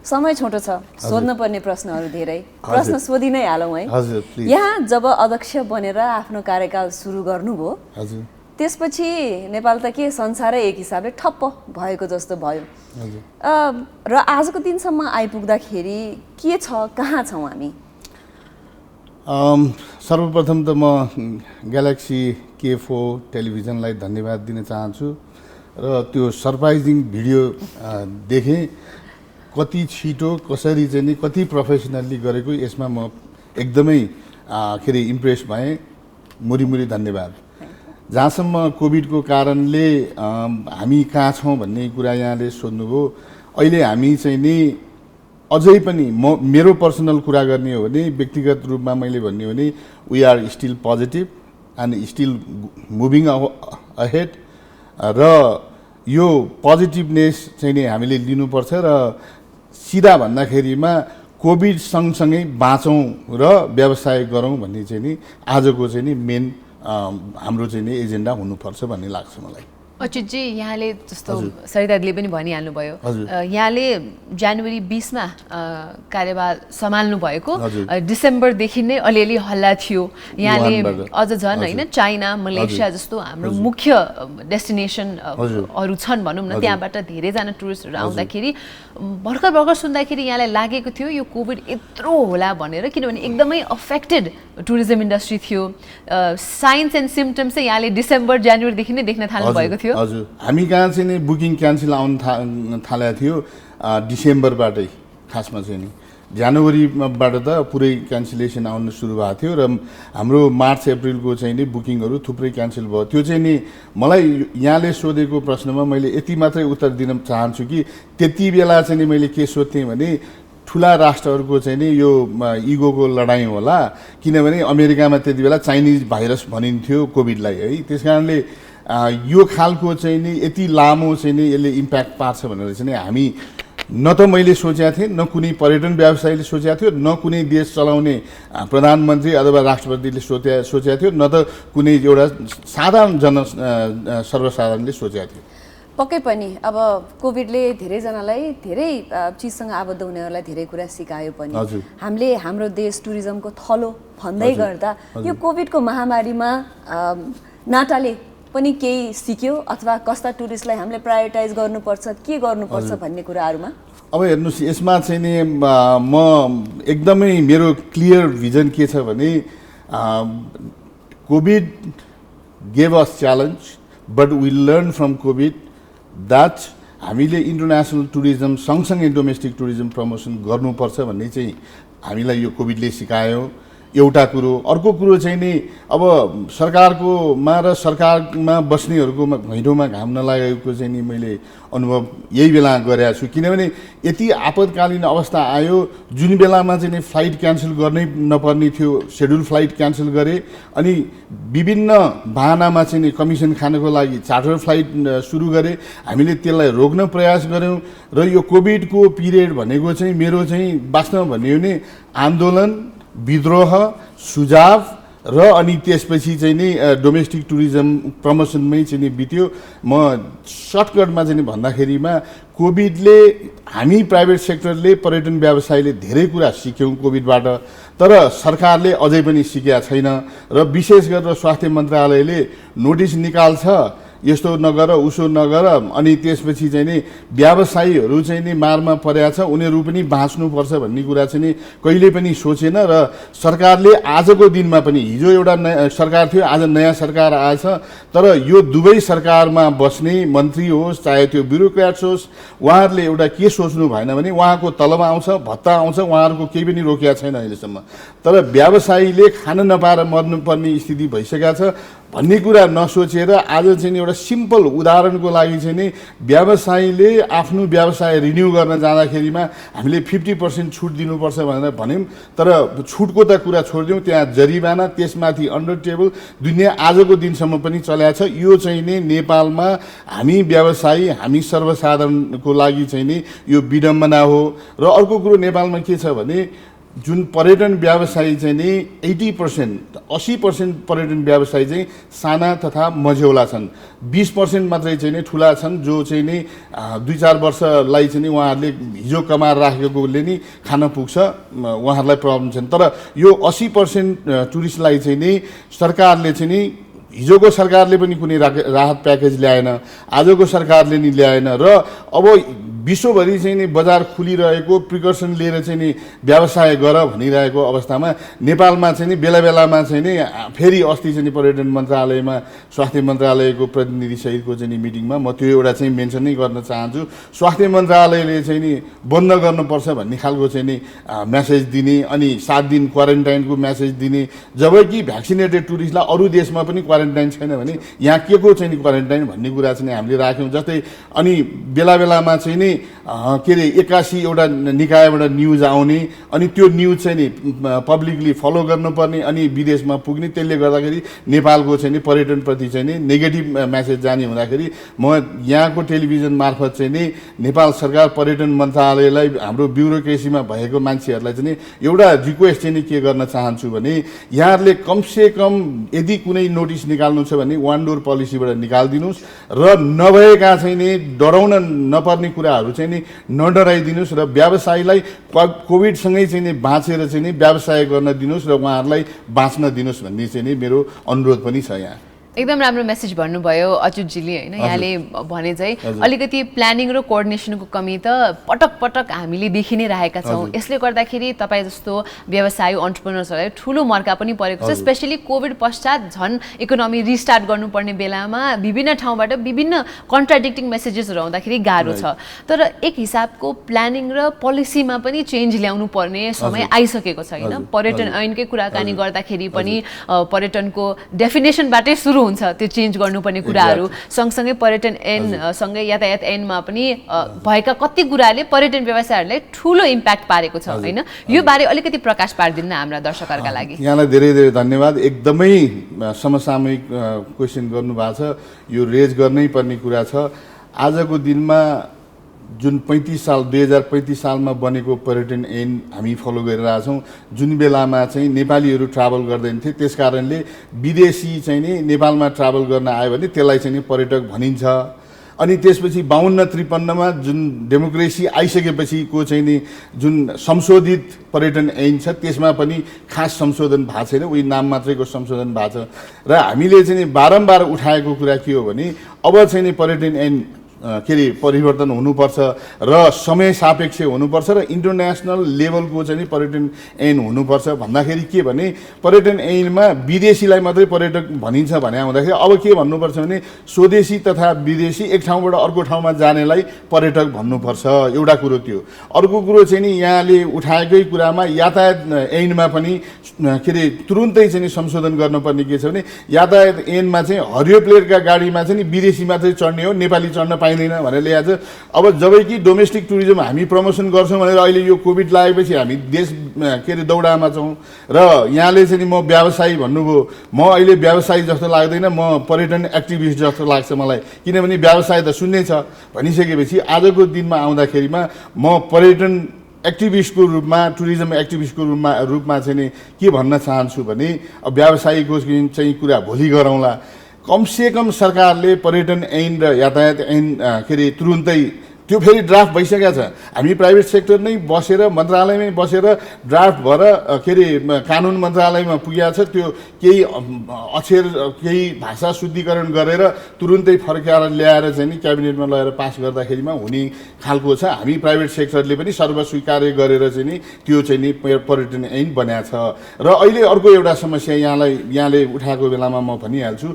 समय छोटो छ सोध्न पर्ने प्रश्नहरू धेरै प्रश्न सोधि नै हालौँ है हजुर प्लिज यहाँ जब अध्यक्ष बनेर आफ्नो कार्यकाल सुरु गर्नुभयो हजुर त्यसपछि नेपाल त के संसारै एक हिसाबले ठप्प भएको जस्तो भयो हजुर र आजको दिनसम्म आइपुग्दाखेरि के छ कहाँ छौँ हामी सर्वप्रथम त म ग्यालेक्सी के4 टेलिभिजनलाई धन्यवाद दिन चाहन्छु र त्यो सरप्राइजिङ भिडियो देखेँ कति छिटो कसरी चाहिँ नि कति प्रोफेसनल्ली गरेको यसमा म एकदमै इम्प्रेस भएँ मुरी धन्यवाद जहाँसम्म कोभिडको कारणले हामी कहाँ छौँ भन्ने कुरा यहाँले सोध्नुभयो अहिले हामी चाहिँ नि अझै पनि मेरो पर्सनल कुरा गर्ने हो भने व्यक्तिगत रूपमा मैले भन्ने हो भने we are still positive and still moving ahead र यो पोजिटिभनेस चाहिँ नि हामीले लिनुपर्छ र सिधा भन्दाखेरिमा कोभिड सँगसँगै बाँचौँ र व्यवसाय गरौँ भन्ने चाहिँ नि आजको चाहिँ नि मेन हाम्रो चाहिँ नि एजेन्डा हुनुपर्छ भन्ने लाग्छ मलाई। अच्युतजी, यहाँले जस्तो सरिताले पनि भनिहाल्नुभयो, हजुर। यहाँले जनवरी 20मा कार्यभार सम्हाल्नु भएको, डिसेम्बरदेखि नै अलिअलि हल्ला थियो। यहाँले अझ झन् होइन चाइना, मलेसिया जस्तो हाम्रो मुख्य डेस्टिनेसनहरू छन् भनौँ न, त्यहाँबाट धेरैजना टुरिस्टहरू आउँदाखेरि भर्खर सुन्दाखेरि यहाँलाई लागेको थियो यो कोभिड यत्रो होला भनेर, किनभने एकदमै अफेक्टेड टुरिज्म इन्डस्ट्री थियो। साइन्स एन्ड सिम्पटम्स चाहिँ यहाँले डिसेम्बर जनवरीदेखि नै देख्न थाल्नु भएको थियो। हजुर, हामी कहाँ चाहिँ नि बुकिङ क्यान्सल आउन थालेको थियो डिसेम्बरबाटै। खासमा चाहिँ नि जनवरीबाट त पुरै क्यान्सलेसन आउन सुरु भएको थियो र हाम्रो मार्च अप्रिलको चाहिँ नि बुकिङहरू थुप्रै क्यान्सल भयो। त्यो चाहिँ नि मलाई यहाँले सोधेको प्रश्नमा मैले यति मात्रै उत्तर दिन चाहन्छु कि त्यति बेला चाहिँ नि मैले के सोध्थेँ भने ठुला राष्ट्रहरूको चाहिँ नि यो इगोको लडाइँ होला, किनभने अमेरिकामा त्यति बेला चाइनिज भाइरस भनिन्थ्यो कोभिडलाई है। त्यस कारणले यो खालको चाहिँ नि यति लामो चाहिँ नि यसले इम्प्याक्ट पार्छ भनेर चाहिँ नि हामी न त मैले सोचेको थिएँ, न कुनै पर्यटन व्यवसायीले सोचेको थियो, न कुनै देश चलाउने प्रधानमन्त्री अथवा राष्ट्रपतिले सोचेको थियो, न त कुनै एउटा साधारण सर्वसाधारणले सोचेको थियो। पक्कै पनि अब कोभिडले धेरैजनालाई धेरै चिजसँग आबद्ध हुनेहरूलाई धेरै कुरा सिकायो पनि। हामीले हाम्रो देश टुरिज्मको थलो भन्दै गर्दा यो कोभिडको महामारीमा नाटाले पनि केही सिक्यो अथवा कस्ता टुरिस्टलाई हामीले प्रायोरिटाइज गर्नुपर्छ, के गर्नुपर्छ भन्ने कुराहरूमा? अब हेर्नुहोस्, यसमा चाहिँ नि म एकदमै मेरो क्लियर भिजन के छ भने COVID gave us challenge but we learn from COVID that हामीले इन्टरनेसनल टुरिज्म सँगसँगै डोमेस्टिक टुरिज्म प्रमोसन गर्नुपर्छ भन्ने चाहिँ हामीलाई यो कोभिडले सिकायो एउटा कुरो। अर्को कुरो चाहिँ नि अब सरकारकोमा र सरकारमा बस्नेहरूको घैँटोमा घाम नलागेको चाहिँ नि मैले अनुभव यही बेला गरेको छु, किनभने यति आपतकालीन अवस्था आयो जुन बेलामा चाहिँ नि फ्लाइट क्यान्सल गर्नै नपर्ने थियो, सेड्युल फ्लाइट क्यान्सल गरे अनि विभिन्न बहानामा चाहिँ नि कमिसन खानको लागि चार्टर फ्लाइट सुरु गरे। हामीले त्यसलाई रोक्न प्रयास गऱ्यौँ र यो कोभिडको पिरियड भनेको चाहिँ मेरो चाहिँ वास्तवमा भन्यो भने आन्दोलन, विद्रोह, सुझाव र अनि त्यसपछि चाहिँ नि डोमेस्टिक टुरिज्म प्रमोसनमै चाहिँ नि बित्यो। म सर्टकटमा चाहिँ नि भन्दाखेरिमा कोभिडले हामी प्राइभेट सेक्टरले पर्यटन व्यवसायले धेरै कुरा सिक्यौँ कोभिडबाट, तर सरकारले अझै पनि सिकेका छैन र विशेष गरेर स्वास्थ्य मन्त्रालयले नोटिस निकाल्छ यस्तो नगर उसो नगर अनि त्यसपछि चाहिँ नि व्यवसायीहरू चाहिँ नि मारमा परेका छ, उनीहरू पनि बाँच्नुपर्छ भन्ने कुरा चाहिँ नि कहिले पनि सोचेन र सरकारले आजको दिनमा पनि हिजो एउटा नयाँ सरकार थियो, आज नयाँ सरकार आएछ, तर यो दुवै सरकारमा बस्ने मन्त्री होस् चाहे त्यो ब्युरोक्र्याट्स होस् उहाँहरूले एउटा के सोच्नु भएन भने उहाँको तलब आउँछ, भत्ता आउँछ, उहाँहरूको केही पनि रोकिया छैन अहिलेसम्म, तर व्यवसायीले खान नपाएर मर्नुपर्ने स्थिति भइसकेको छ भन्ने कुरा नसोचेर आज चाहिँ एउटा सिम्पल उदाहरणको लागि चाहिँ नि व्यवसायीले आफ्नो व्यवसाय रिन्यू गर्न जाँदाखेरिमा हामीले 50% छुट दिनुपर्छ भनेर भन्यौँ, तर छुटको त कुरा छोडिदिउँ, त्यहाँ जरिवाना त्यसमाथि अन्डर टेबल दुनियाँ आजको दिनसम्म पनि चलेको छ। यो चाहिँ नि नेपालमा हामी व्यवसायी हामी सर्वसाधारणको लागि चाहिँ नि यो विडम्बना हो। र अर्को कुरो नेपालमा के छ भने जुन पर्यटन व्यवसायी चाहिँ नि 80% पर्यटन व्यवसायी चाहिँ साना तथा मझौला छन्, 20% मात्रै चाहिँ नि ठुला छन् जो चाहिँ नि 2-4 वर्षलाई चाहिँ नि उहाँहरूले हिजो कमाएर राखेकोले नि खान पुग्छ, उहाँहरूलाई प्रब्लम छैन। तर यो 80% टुरिस्टलाई चाहिँ नि सरकारले चाहिँ नि हिजोको सरकारले पनि कुनै राहत प्याकेज ल्याएन, आजको सरकारले नि ल्याएन र अब विश्वभरि चाहिँ नि बजार खुलिरहेको प्रिकर्सन लिएर चाहिँ नि व्यवसाय गर भनिरहेको अवस्थामा नेपालमा चाहिँ नि बेला बेलामा चाहिँ नि फेरि अस्ति चाहिँ नि पर्यटन मन्त्रालयमा स्वास्थ्य मन्त्रालयको प्रतिनिधिसहितको चाहिँ नि मिटिङमा म त्यो एउटा चाहिँ मेन्सन नै गर्न चाहन्छु। स्वास्थ्य मन्त्रालयले चाहिँ नि बन्द गर्नुपर्छ भन्ने खालको चाहिँ नि मेसेज दिने अनि 7 दिन क्वारेन्टाइनको मेसेज दिने, जबकि भ्याक्सिनेटेड टुरिस्टलाई अरू देशमा पनि क्वारेन्टाइन छैन भने यहाँ के को चाहिँ नि क्वारेन्टाइन भन्ने कुरा चाहिँ हामीले राख्यौँ। जस्तै अनि बेला बेलामा चाहिँ नि के अरे 81 एउटा निकायबाट न्युज आउने अनि त्यो न्युज चाहिँ नि पब्लिकली फलो गर्नुपर्ने अनि विदेशमा पुग्ने, त्यसले गर्दाखेरि नेपालको चाहिँ नि पर्यटनप्रति चाहिँ नि नेगेटिभ मेसेज जाने हुँदाखेरि म यहाँको टेलिभिजन मार्फत चाहिँ नि नेपाल सरकार पर्यटन मन्त्रालयलाई हाम्रो ब्युरोक्रेसीमा भएको मान्छेहरूलाई चाहिँ नि एउटा रिक्वेस्ट चाहिँ नि के गर्न चाहन्छु भने यहाँहरूले कमसेकम यदि कुनै नोटिस निकाल्नु छ भने वान डोर पोलिसीबाट निकालिदिनुहोस् र नभएका चाहिँ नि डराउन नपर्ने कुराहरू चाहिँ नि नडराइदिनुहोस् र व्यवसायीलाई कोभिडसँगै चाहिँ नि बाँचेर चाहिँ नि व्यवसाय गर्न दिनुहोस् र उहाँहरूलाई बाँच्न दिनुहोस् भन्ने चाहिँ नि मेरो अनुरोध पनि छ यहाँ। एकदम राम्रो मेसेज भन्नुभयो अच्युतजीले हैन। यहाँले भने चाहिँ अलिकति प्लानिङ र कोअर्डिनेसनको कमी त पटक पटक हामीले देखि नै रहेका छौँ। यसले गर्दाखेरि तपाईँ जस्तो व्यवसायी एन्टरप्रेन्योर्सहरूलाई ठुलो मर्का पनि परेको छ। स्पेशली कोभिड पश्चात झन् इकोनोमी रिस्टार्ट गर्नुपर्ने बेलामा विभिन्न ठाउँबाट विभिन्न कन्ट्राडिक्टिङ मेसेजेसहरू आउँदाखेरि गाह्रो छ। तर एक हिसाबको प्लानिङ र पोलिसीमा पनि चेन्ज ल्याउनु पर्ने समय आइसकेको छ हैन। पर्यटन ऐनकै कुराकानी गर्दाखेरि पनि पर्यटनको डेफिनेसनबाटै सुरु हुन्छ त्यो चेन्ज गर्नुपर्ने कुराहरू। सँगसँगै पर्यटन ऐन सँगै यातायात ऐनमा पनि भएका कति कुराले पर्यटन व्यवसायहरूलाई ठुलो इम्प्याक्ट पारेको छ हैन। यो बारे अलिकति प्रकाश पारिदिनु हाम्रो दर्शकहरूका लागि। यहाँलाई धेरै धेरै धन्यवाद। एकदमै समसामयिक क्वेसन गर्नुभएको छ, यो रेज गर्नै पर्ने कुरा छ। आजको दिनमा जुन 2035 सालमा बनेको पर्यटन ऐन हामी फलो गरिरहेछौँ, जुन बेलामा चाहिँ नेपालीहरू ट्राभल गर्दैन थिए, त्यस कारणले विदेशी चाहिँ नि नेपालमा ट्राभल गर्न आयो भने त्यसलाई चाहिँ नि पर्यटक भनिन्छ। अनि त्यसपछि 52-53मा जुन डेमोक्रेसी आइसकेपछिको चाहिँ नि जुन संशोधित पर्यटन ऐन छ त्यसमा पनि खास संशोधन भएको छैन, उही नाम मात्रैको संशोधन भएको छ। र हामीले चाहिँ नि बारम्बार उठाएको कुरा के हो भने अब चाहिँ नि पर्यटन ऐन के अरे परिवर्तन हुनुपर्छ र समय सापेक्ष हुनुपर्छ र इन्टरनेसनल लेभलको चाहिँ पर्यटन ऐन हुनुपर्छ। भन्दाखेरि के भने पर्यटन ऐनमा विदेशीलाई मात्रै पर्यटक भनिन्छ भने आउँदाखेरि अब के भन्नुपर्छ भने स्वदेशी तथा विदेशी एक ठाउँबाट अर्को ठाउँमा जानेलाई पर्यटक भन्नुपर्छ। एउटा कुरो त्यो। अर्को कुरो चाहिँ नि यहाँले उठाएकै कुरामा यातायात ऐनमा पनि के अरे तुरुन्तै चाहिँ संशोधन गर्नुपर्ने के छ भने यातायात ऐनमा चाहिँ हरियो प्लेटका गाडीमा चाहिँ विदेशी मात्रै चढ्ने हो, नेपाली चढ्न पाइँदैन भनेर ल्याएको छ। अब जबकि डोमेस्टिक टुरिज्म हामी प्रमोसन गर्छौँ भनेर अहिले यो कोभिड लागेपछि हामी देश के अरे दौडामा छौँ र यहाँले चाहिँ म व्यवसायी भन्नुभयो, म अहिले व्यवसायी जस्तो लाग्दैन, म पर्यटन एक्टिभिस्ट जस्तो लाग्छ मलाई, किनभने व्यवसाय त शून्य छ भनिसकेपछि आजको दिनमा आउँदाखेरिमा म पर्यटन एक्टिभिस्टको रूपमा टुरिज्म एक्टिभिस्टको रूपमा चाहिँ नि के भन्न चाहन्छु भने व्यवसायीको चाहिँ कुरा भोलि गरौँला। कमसेकम सरकारले पर्यटन ऐन र यातायात ऐन के अरे तुरुन्तै त्यो फेरि ड्राफ्ट भइसकेको छ। हामी प्राइभेट सेक्टर नै बसेर मन्त्रालयमै बसेर ड्राफ्ट भएर के अरे कानुन मन्त्रालयमा पुगेको छ। त्यो केही अक्षर केही भाषा शुद्धिकरण गरेर तुरुन्तै फर्काएर ल्याएर चाहिँ नि क्याबिनेटमा लगेर पास गर्दाखेरिमा हुने खालको छ। हामी प्राइभेट सेक्टरले पनि सर्वस्वीकार्य गरेर चाहिँ नि त्यो चाहिँ नि पर्यटन ऐन बनाएको छ। र अहिले अर्को एउटा समस्या यहाँले उठाएको बेलामा म भनिहाल्छु,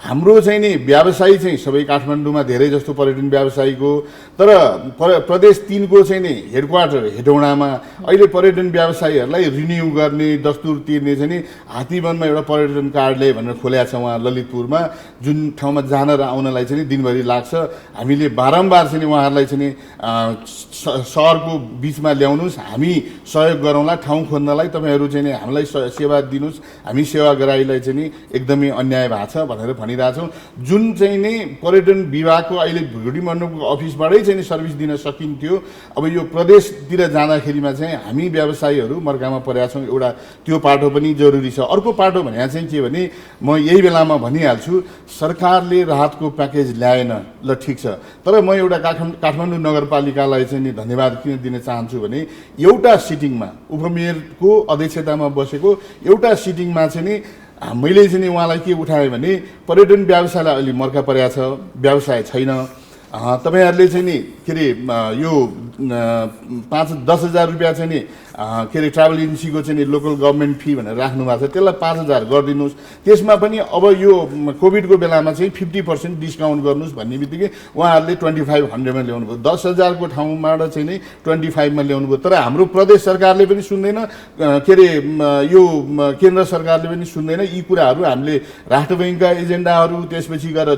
हाम्रो चाहिँ नि व्यवसायी चाहिँ सबै काठमाडौँमा धेरै जस्तो पर्यटन व्यवसायीको, तर प्रदेश 3 को चाहिँ नि हेडक्वार्टर हेटौडामा अहिले पर्यटन व्यवसायीहरूलाई रिन्यू गर्ने दस्तुर तिर्ने चाहिँ नि हात्तीवनमा एउटा पर्यटन कार्यालय भनेर खोलेको छ उहाँ ललितपुरमा, जुन ठाउँमा जान र आउनलाई चाहिँ दिनभरि लाग्छ। हामीले बारम्बार चाहिँ उहाँहरूलाई चाहिँ सहरको बिचमा ल्याउनुहोस्, हामी सहयोग गरौँला ठाउँ खोज्नलाई, तपाईँहरू चाहिँ हामीलाई सेवा दिनुहोस्, हामी सेवा गराइलाई चाहिँ एकदमै अन्याय भएको छ भनेर भनिरहेछौँ। जुन चाहिँ नि पर्यटन विभागको अहिले भुगडी मण्डपको अफिसबाटै चाहिँ सर्भिस दिन सकिन्थ्यो, अब यो प्रदेशतिर जाँदाखेरिमा चाहिँ हामी व्यवसायीहरू मर्कामा परेका छौँ। एउटा त्यो पाटो पनि जरुरी छ। अर्को पाटो भने चाहिँ के भने म यही बेलामा भनिहाल्छु, सरकारले राहतको प्याकेज ल्याएन, ल ठिक छ, तर म एउटा काठमाडौँ नगरपालिकालाई चाहिँ नि धन्यवाद किन दिन चाहन्छु भने एउटा सिटिङमा उपमेयरको अध्यक्षतामा बसेको एउटा सिटिङमा चाहिँ नि मैले चाहिँ उहाँलाई के उठाएँ भने पर्यटन व्यवसायलाई अलि मर्का परेको छ, व्यवसाय छैन, तपाईँहरूले चाहिँ नि के अरे यो 5-10 हजार रुपियाँ चाहिँ नि के अरे ट्राभल एजेन्सीको चाहिँ नि लोकल गभर्मेन्ट फी भनेर राख्नु भएको छ त्यसलाई 5,000 गरिदिनुहोस्। त्यसमा पनि अब यो कोभिडको बेलामा चाहिँ 50% डिस्काउन्ट गर्नुहोस् भन्ने बित्तिकै उहाँहरूले 2500 ल्याउनु भयो। 10,000 को ठाउँबाट चाहिँ नि 25 मा ल्याउनु भयो। तर हाम्रो प्रदेश सरकारले पनि सुन्दैन, के अरे यो केन्द्र सरकारले पनि सुन्दैन। यी कुराहरू हामीले राष्ट्र बैङ्कका एजेन्डाहरू, त्यसपछि गएर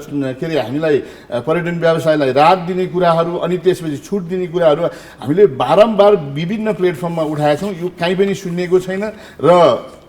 के अरे हामीलाई पर्यटन व्यवसायलाई राहत दिने कुराहरू, अनि त्यसपछि छुट दिने कुराहरू हामीले बारम्बार विभिन्न प्लेटफर्ममा उठाएका छौँ। यो कहीँ पनि सुनिएको छैन र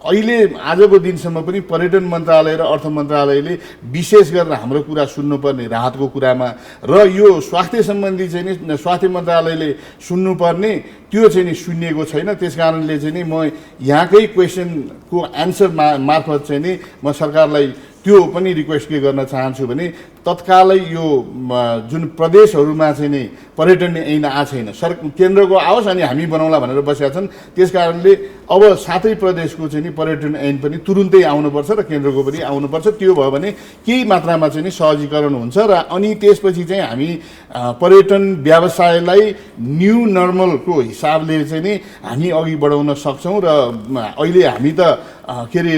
अहिले आजको दिनसम्म पनि पर्यटन मन्त्रालय र अर्थ मन्त्रालयले विशेष गरेर हाम्रो कुरा सुन्नुपर्ने राहतको कुरामा र यो स्वास्थ्य सम्बन्धी चाहिँ नि स्वास्थ्य मन्त्रालयले सुन्नुपर्ने त्यो चाहिँ नि सुनिएको छैन। त्यस कारणले चाहिँ नि म यहाँकै क्वेसनको एन्सर मार्फत चाहिँ नि म सरकारलाई त्यो पनि रिक्वेस्ट के गर्न चाहन्छु भने तत्कालै यो जुन प्रदेशहरूमा चाहिँ नि पर्यटन ऐन आएको छैन, केन्द्रको आओस् अनि हामी बनाउला भनेर बसेका छन्। त्यस कारणले अब सातै प्रदेशको चाहिँ नि पर्यटन ऐन पनि तुरुन्तै आउनुपर्छ र केन्द्रको पनि आउनुपर्छ। त्यो भयो भने केही मात्रामा चाहिँ नि सहजीकरण हुन्छ र अनि त्यसपछि चाहिँ हामी पर्यटन व्यवसायलाई न्यू नर्मलको हिसाबले चाहिँ नि हामी अघि बढाउन सक्छौँ। र अहिले हामी त के अरे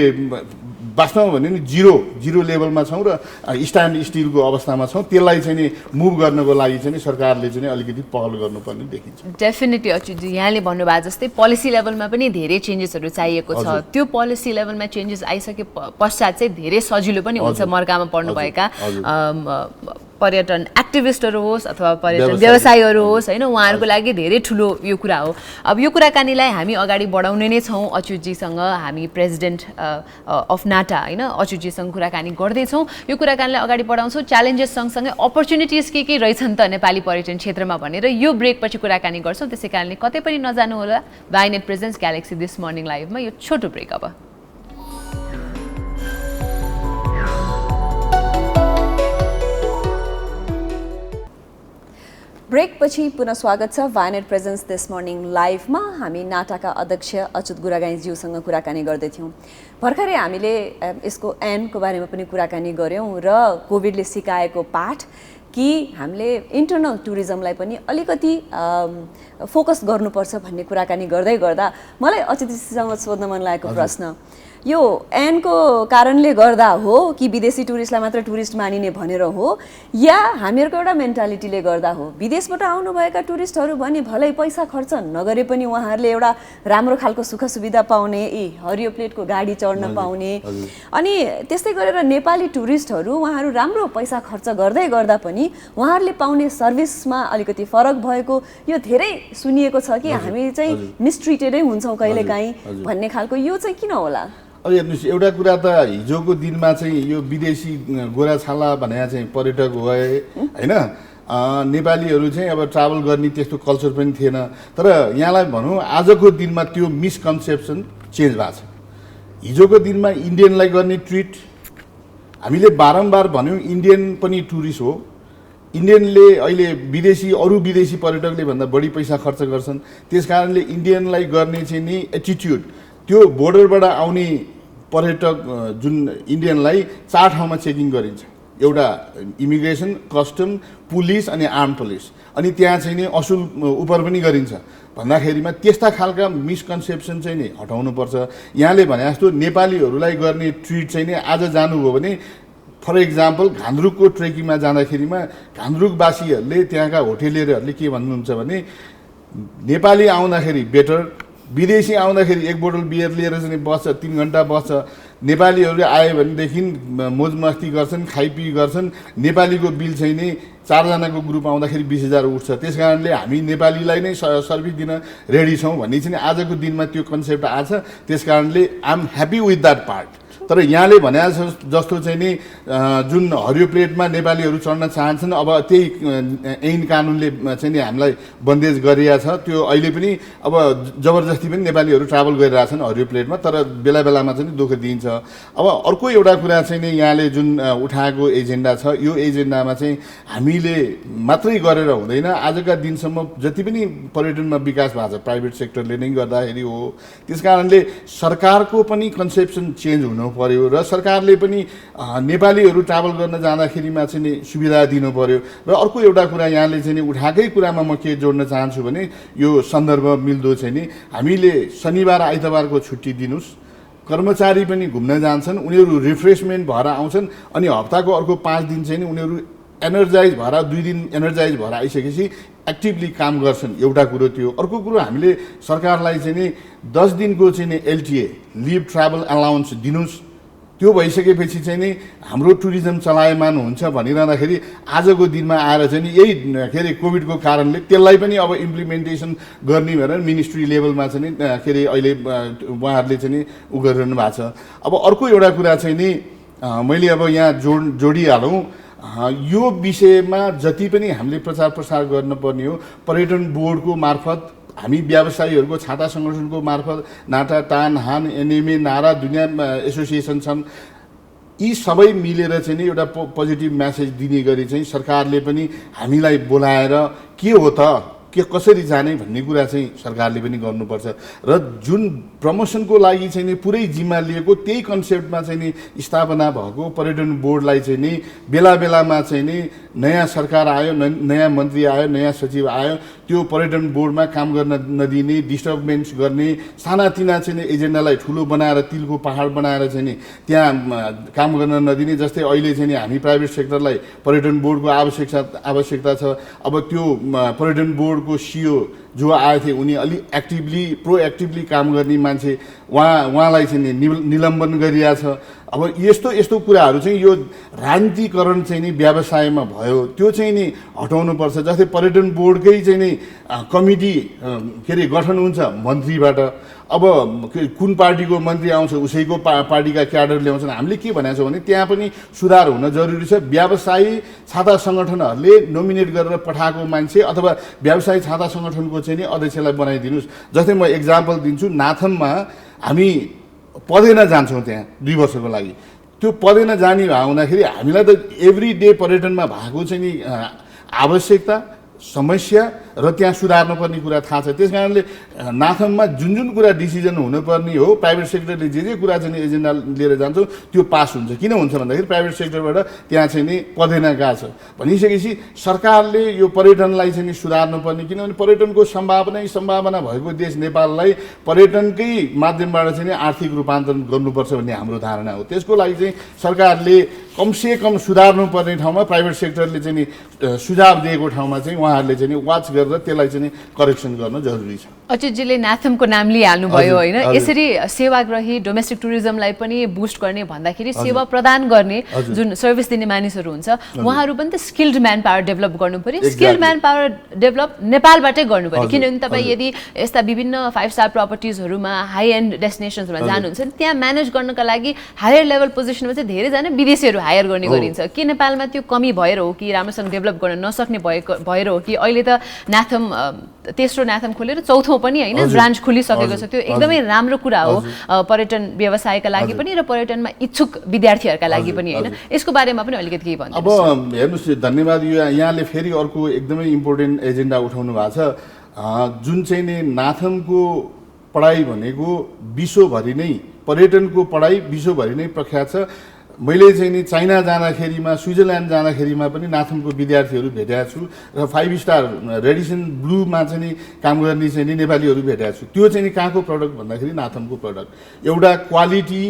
वास्तवमा भने नि जिरो लेभलमा छौँ र स्ट्यान्ड स्टिलको अवस्थामा छौँ। त्यसलाई चाहिँ नि मुभ गर्नको लागि चाहिँ नि सरकारले चाहिँ अलिकति पहल गर्नुपर्ने देखिन्छ। डेफिनेटली अच्युतजी यहाँले भन्नुभएको जस्तै पोलिसी लेभलमा पनि धेरै चेन्जेसहरू चाहिएको छ। त्यो पोलिसी लेभलमा चेन्जेस आइसके पश्चात चाहिँ धेरै सजिलो पनि हुन्छ मर्कामा पर्नुभएका पर्यटन एक्टिभिस्टहरू होस् अथवा पर्यटन व्यवसायीहरू होस् होइन, उहाँहरूको लागि धेरै ठुलो यो कुरा हो। अब यो कुराकानीलाई हामी अगाडि बढाउने नै छौँ। अच्युतजीसँग हामी प्रेसिडेन्ट अफ नाटा होइन अच्युतजीसँग कुराकानी गर्दैछौँ। यो कुराकानीलाई अगाडि बढाउँछौँ। च्यालेन्जेस सँगसँगै अपर्च्युनिटिज के रहेछन् त नेपाली पर्यटन क्षेत्रमा भनेर यो ब्रेकपछि कुराकानी गर्छौँ। त्यसै कारणले कतै पनि नजानुहोला। वाइनेट प्रेजेन्ट्स ग्यालेक्सी दिस मर्निङ लाइभमा यो छोटो ब्रेक अब। ब्रेकपछि पुनः स्वागत छ वाइनेट प्रेजेन्स दिस मर्निङ लाइभमा। हामी नाटाका अध्यक्ष अच्युत गुरागाईज्यूसँग कुराकानी गर्दैथ्यौँ। भर्खरै हामीले यसको ऐनको बारेमा पनि कुराकानी गऱ्यौँ र कोभिडले सिकाएको पाठ कि हामीले इन्टरनल टुरिज्मलाई पनि अलिकति फोकस गर्नुपर्छ भन्ने कुराकानी गर्दै गर्दा मलाई अच्युतजीसँग सोध्न मन लागेको प्रश्न यो ऐनको कारणले गर्दा हो कि विदेशी टुरिस्टलाई मात्र टुरिस्ट मानिने भनेर हो या हामीहरूको एउटा मेन्टालिटीले गर्दा हो? विदेशबाट आउनुभएका टुरिस्टहरू भने भलै पैसा खर्च नगरे पनि उहाँहरूले एउटा राम्रो खालको सुख सुविधा पाउने, हरियो प्लेटको गाडी चढ्न पाउने, अनि त्यस्तै गरेर नेपाली टुरिस्टहरू उहाँहरू राम्रो पैसा खर्च गर्दै गर्दा पनि उहाँहरूले पाउने सर्भिसमा अलिकति फरक भएको यो धेरै सुनिएको छ कि हामी चाहिँ मिसट्रिटेडै हुन्छौँ कहिलेकाहीँ भन्ने खालको। यो चाहिँ किन होला? अब हेर्नुहोस्, एउटा कुरा त हिजोको दिनमा चाहिँ यो विदेशी गोराछाला भने चाहिँ पर्यटक भए होइन, नेपालीहरू चाहिँ अब ट्राभल गर्ने त्यस्तो कल्चर पनि थिएन। तर यहाँलाई भनौँ आजको दिनमा त्यो मिसकन्सेप्सन चेन्ज भएको छ। हिजोको दिनमा इन्डियनलाई गर्ने ट्रिट हामीले बारम्बार भन्यौँ, इन्डियन पनि टुरिस्ट हो। इन्डियनले अहिले अरू विदेशी पर्यटकले भन्दा बढी पैसा खर्च गर्छन्। त्यस कारणले इन्डियनलाई गर्ने चाहिँ नि एटिट्युड, त्यो बोर्डरबाट आउने पर्यटक जुन इन्डियनलाई 4 ठाउँमा चेकिङ गरिन्छ। एउटा इमिग्रेसन, कस्टम, पुलिस अनि आर्म पुलिस, अनि त्यहाँ चाहिँ नि असुल उपर पनि गरिन्छ भन्दाखेरिमा त्यस्ता खालका मिसकन्सेप्सन चाहिँ नि हटाउनुपर्छ। यहाँले भने जस्तो नेपालीहरूलाई गर्ने ट्रिट चाहिँ नि आज जानुभयो भने फर इक्जाम्पल घान्द्रुकको ट्रेकिङमा जाँदाखेरिमा घान्द्रुकवासीहरूले त्यहाँका होटेलियरहरूले के भन्नुहुन्छ भने नेपाली आउँदाखेरि बेटर, विदेशी आउँदाखेरि 1 बोतल बियर लिएर चाहिँ बस्छ, 3 घन्टा बस्छ। नेपालीहरू आयो भनेदेखि मोज मस्ती गर्छन्, खाइपी गर्छन्। नेपालीको बिल चाहिँ नि 4 जनाको ग्रुप आउँदाखेरि 20,000 उठ्छ। त्यस कारणले हामी नेपालीलाई नै सर्भिस दिन रेडी छौँ भन्ने चाहिँ आजको दिनमा त्यो कन्सेप्ट आछ। त्यस कारणले I am happy with that part. तर यहाँले भने जस्तो चाहिँ नि जुन हरियो प्लेटमा नेपालीहरू चढ्न चाहन्छन्, अब त्यही ऐन कानुनले चाहिँ नि हामीलाई बन्देज गरिरहेको छ। त्यो अहिले पनि अब जबरजस्ती पनि नेपालीहरू ट्राभल गरिरहेछन् हरियो प्लेटमा, तर बेला बेलामा चाहिँ दुःख दिन्छ। अब अर्को एउटा कुरा चाहिँ नि यहाँले जुन उठाएको एजेन्डा छ, यो एजेन्डामा चाहिँ हामीले मात्रै गरेर हुँदैन। आजका दिनसम्म जति पनि पर्यटनमा विकास भएको छ प्राइभेट सेक्टरले नै गर्दाखेरि हो। त्यस कारणले सरकारको पनि कन्सेप्सन चेन्ज हुनु पर्यो र सरकारले पनि नेपालीहरू ट्राभल गर्न जाँदाखेरिमा चाहिँ नि सुविधा दिनु पर्यो। र अर्को एउटा कुरा यहाँले चाहिँ नि उठाएकै कुरामा म के जोड्न चाहन्छु भने यो सन्दर्भ मिल्दो चाहिँ नि हामीले शनिबार आइतबारको छुट्टी दिनुहोस्, कर्मचारी पनि घुम्न जान्छन्, उनीहरू रिफ्रेसमेन्ट भएर आउँछन्, अनि हप्ताको अर्को 5 दिन चाहिँ नि उनीहरू एनर्जाइज भएर 2 दिन एनर्जाइज भएर आइसकेपछि एक्टिभली काम गर्छन्। एउटा कुरो त्यो। अर्को कुरो हामीले सरकारलाई चाहिँ नि 10 दिनको चाहिँ नि एलटिए लिभ ट्राभल अलाउन्स दिनुहोस्। त्यो भइसकेपछि चाहिँ नि हाम्रो टुरिज्म चलायमान हुन्छ भनिरहँदाखेरि आजको दिनमा आएर चाहिँ नि यही के अरे कोभिडको कारणले त्यसलाई पनि अब इम्प्लिमेन्टेसन गर्ने भनेर मिनिस्ट्री लेभलमा चाहिँ नि के अरे अहिले उहाँहरूले चाहिँ नि उ गरिरहनु भएको छ। अब अर्को एउटा कुरा चाहिँ नि मैले अब यहाँ जोडिहालौँ, यो विषयमा जति पनि हामीले प्रचार प्रसार गर्नुपर्ने हो पर्यटन बोर्डको मार्फत, हामी व्यवसायीहरूको छाता सङ्गठनको मार्फत, नाटा, टान, हान, एनएमए, नारा, दुनियाँ एसोसिएसन छन्, यी सबै मिलेर चाहिँ नि एउटा पोजिटिभ म्यासेज दिने गरी चाहिँ सरकारले पनि हामीलाई बोलाएर के हो त, के कसरी जाने भन्ने कुरा चाहिँ सरकारले पनि गर्नुपर्छ। र जुन प्रमोसनको लागि चाहिँ नि पुरै जिम्मा लिएको त्यही कन्सेप्टमा चाहिँ नि स्थापना भएको पर्यटन बोर्डलाई चाहिँ नि बेला बेलामा चाहिँ नि नयाँ सरकार आयो, नयाँ मन्त्री आयो, नयाँ सचिव आयो, त्यो पर्यटन बोर्डमा काम गर्न नदिने, डिस्टर्बेन्स गर्ने, सानातिना चाहिँ नि एजेन्डालाई ठुलो बनाएर तिलको पहाड बनाएर चाहिँ नि त्यहाँ काम गर्न नदिने। जस्तै अहिले चाहिँ नि हामी प्राइभेट सेक्टरलाई पर्यटन बोर्डको आवश्यकता छ। अब त्यो पर्यटन बोर्डको सिओ जो आए थिए उनी अलि प्रोएक्टिभली काम गर्ने मान्छे, उहाँलाई चाहिँ निलम्बन गरिरहेछ। अब यस्तो कुराहरू चाहिँ यो राजनीतिकरण चाहिँ नि व्यवसायमा भयो, त्यो चाहिँ नि हटाउनुपर्छ। जस्तै पर्यटन बोर्डकै चाहिँ नि कमिटी के अरे गठन हुन्छ मन्त्रीबाट, अब कुन पार्टीको मन्त्री आउँछ उसैको पार्टीका क्याडर ल्याउँछन्। हामीले के भनेको छौँ भने त्यहाँ पनि सुधार हुन जरुरी छ। व्यवसायी छाता सङ्गठनहरूले नोमिनेट गरेर पठाएको मान्छे अथवा व्यवसायी छाता सङ्गठनको चाहिँ नि अध्यक्षलाई बनाइदिनुहोस्। जस्तै म एक्जाम्पल दिन्छु, नाथममा हामी पदेन जान्छौँ त्यहाँ 2 वर्षको लागि। त्यो पदेन जाने हुँदाखेरि हामीलाई त एभ्री डे पर्यटनमा भएको चाहिँ नि आवश्यकता, समस्या र त्यहाँ सुधार्नुपर्ने कुरा थाहा छ। त्यस कारणले नाथममा जुन कुरा डिसिजन हुनुपर्ने हो प्राइभेट सेक्टरले जे कुरा चाहिँ एजेन्डा लिएर जान्छौँ त्यो पास हुन्छ। किन हुन्छ भन्दाखेरि प्राइभेट सेक्टरबाट त्यहाँ चाहिँ नि पदेन गएको छ भनिसकेपछि सरकारले यो पर्यटनलाई चाहिँ नि सुधार्नुपर्ने, किनभने पर्यटनको सम्भावना भएको देश नेपाललाई पर्यटनकै माध्यमबाट चाहिँ नि आर्थिक रूपान्तरण गर्नुपर्छ भन्ने हाम्रो धारणा हो। त्यसको लागि चाहिँ सरकारले कमसेकम सुधार्नुपर्ने ठाउँमा प्राइभेट सेक्टरले चाहिँ नि सुझाव दिएको ठाउँमा चाहिँ उहाँहरूले चाहिँ नि वाच गरेर त्यसलाई चाहिँ करेक्सन गर्न जरुरी छ। अच्युतजीले नाथमको नाम लिइहाल्नु भयो होइन, यसरी सेवाग्राही डोमेस्टिक टुरिज्मलाई पनि बुस्ट गर्ने भन्दाखेरि सेवा प्रदान गर्ने जुन सर्भिस दिने मानिसहरू हुन्छ उहाँहरू पनि त स्किल्ड म्यान पावर डेभलप गर्नु पर्यो। स्किल्ड म्यान पावर डेभलप नेपालबाटै गर्नु पर्यो, किनभने तपाईँ यदि यस्ता विभिन्न 5 स्टार प्रपर्टिजहरूमा हाई एन्ड डेस्टिनेसन्समा जानुहुन्छ भने त्यहाँ म्यानेज गर्नका लागि हायर लेभल पोजिसनमा चाहिँ धेरैजना विदेशीहरू हायर गर्ने गरिन्छ। के नेपालमा त्यो कमी भएर हो कि राम्रोसँग डेभलप गर्न नसक्ने भएर हो कि अहिले त नाथम तेस्रो नाथम खोलेर चौथो पनि होइन ब्रान्च खोलिसकेको छ। त्यो एकदमै राम्रो कुरा हो पर्यटन व्यवसायका लागि पनि र पर्यटनमा इच्छुक विद्यार्थीहरूका लागि पनि होइन। यसको बारेमा पनि अलिकति केही भन्नु। अब हेर्नुहोस्, धन्यवाद। यहाँले फेरि अर्को एकदमै इम्पोर्टेन्ट एजेन्डा उठाउनु भएको छ। जुन चाहिँ नि नाथमको पढाइ भनेको विश्वभरि नै, पर्यटनको पढाइ विश्वभरि नै प्रख्यात छ। मैले चाहिँ नि चाइना जाँदाखेरिमा, स्विजरल्यान्ड जाँदाखेरिमा पनि नाथमको विद्यार्थीहरू भेटेको छु र 5 स्टार रेडिसन ब्लूमा चाहिँ नि काम गर्ने चाहिँ नि नेपालीहरू भेटेको छु। त्यो चाहिँ नि कहाँको प्रडक्ट भन्दाखेरि नाथमको प्रडक्ट। एउटा क्वालिटी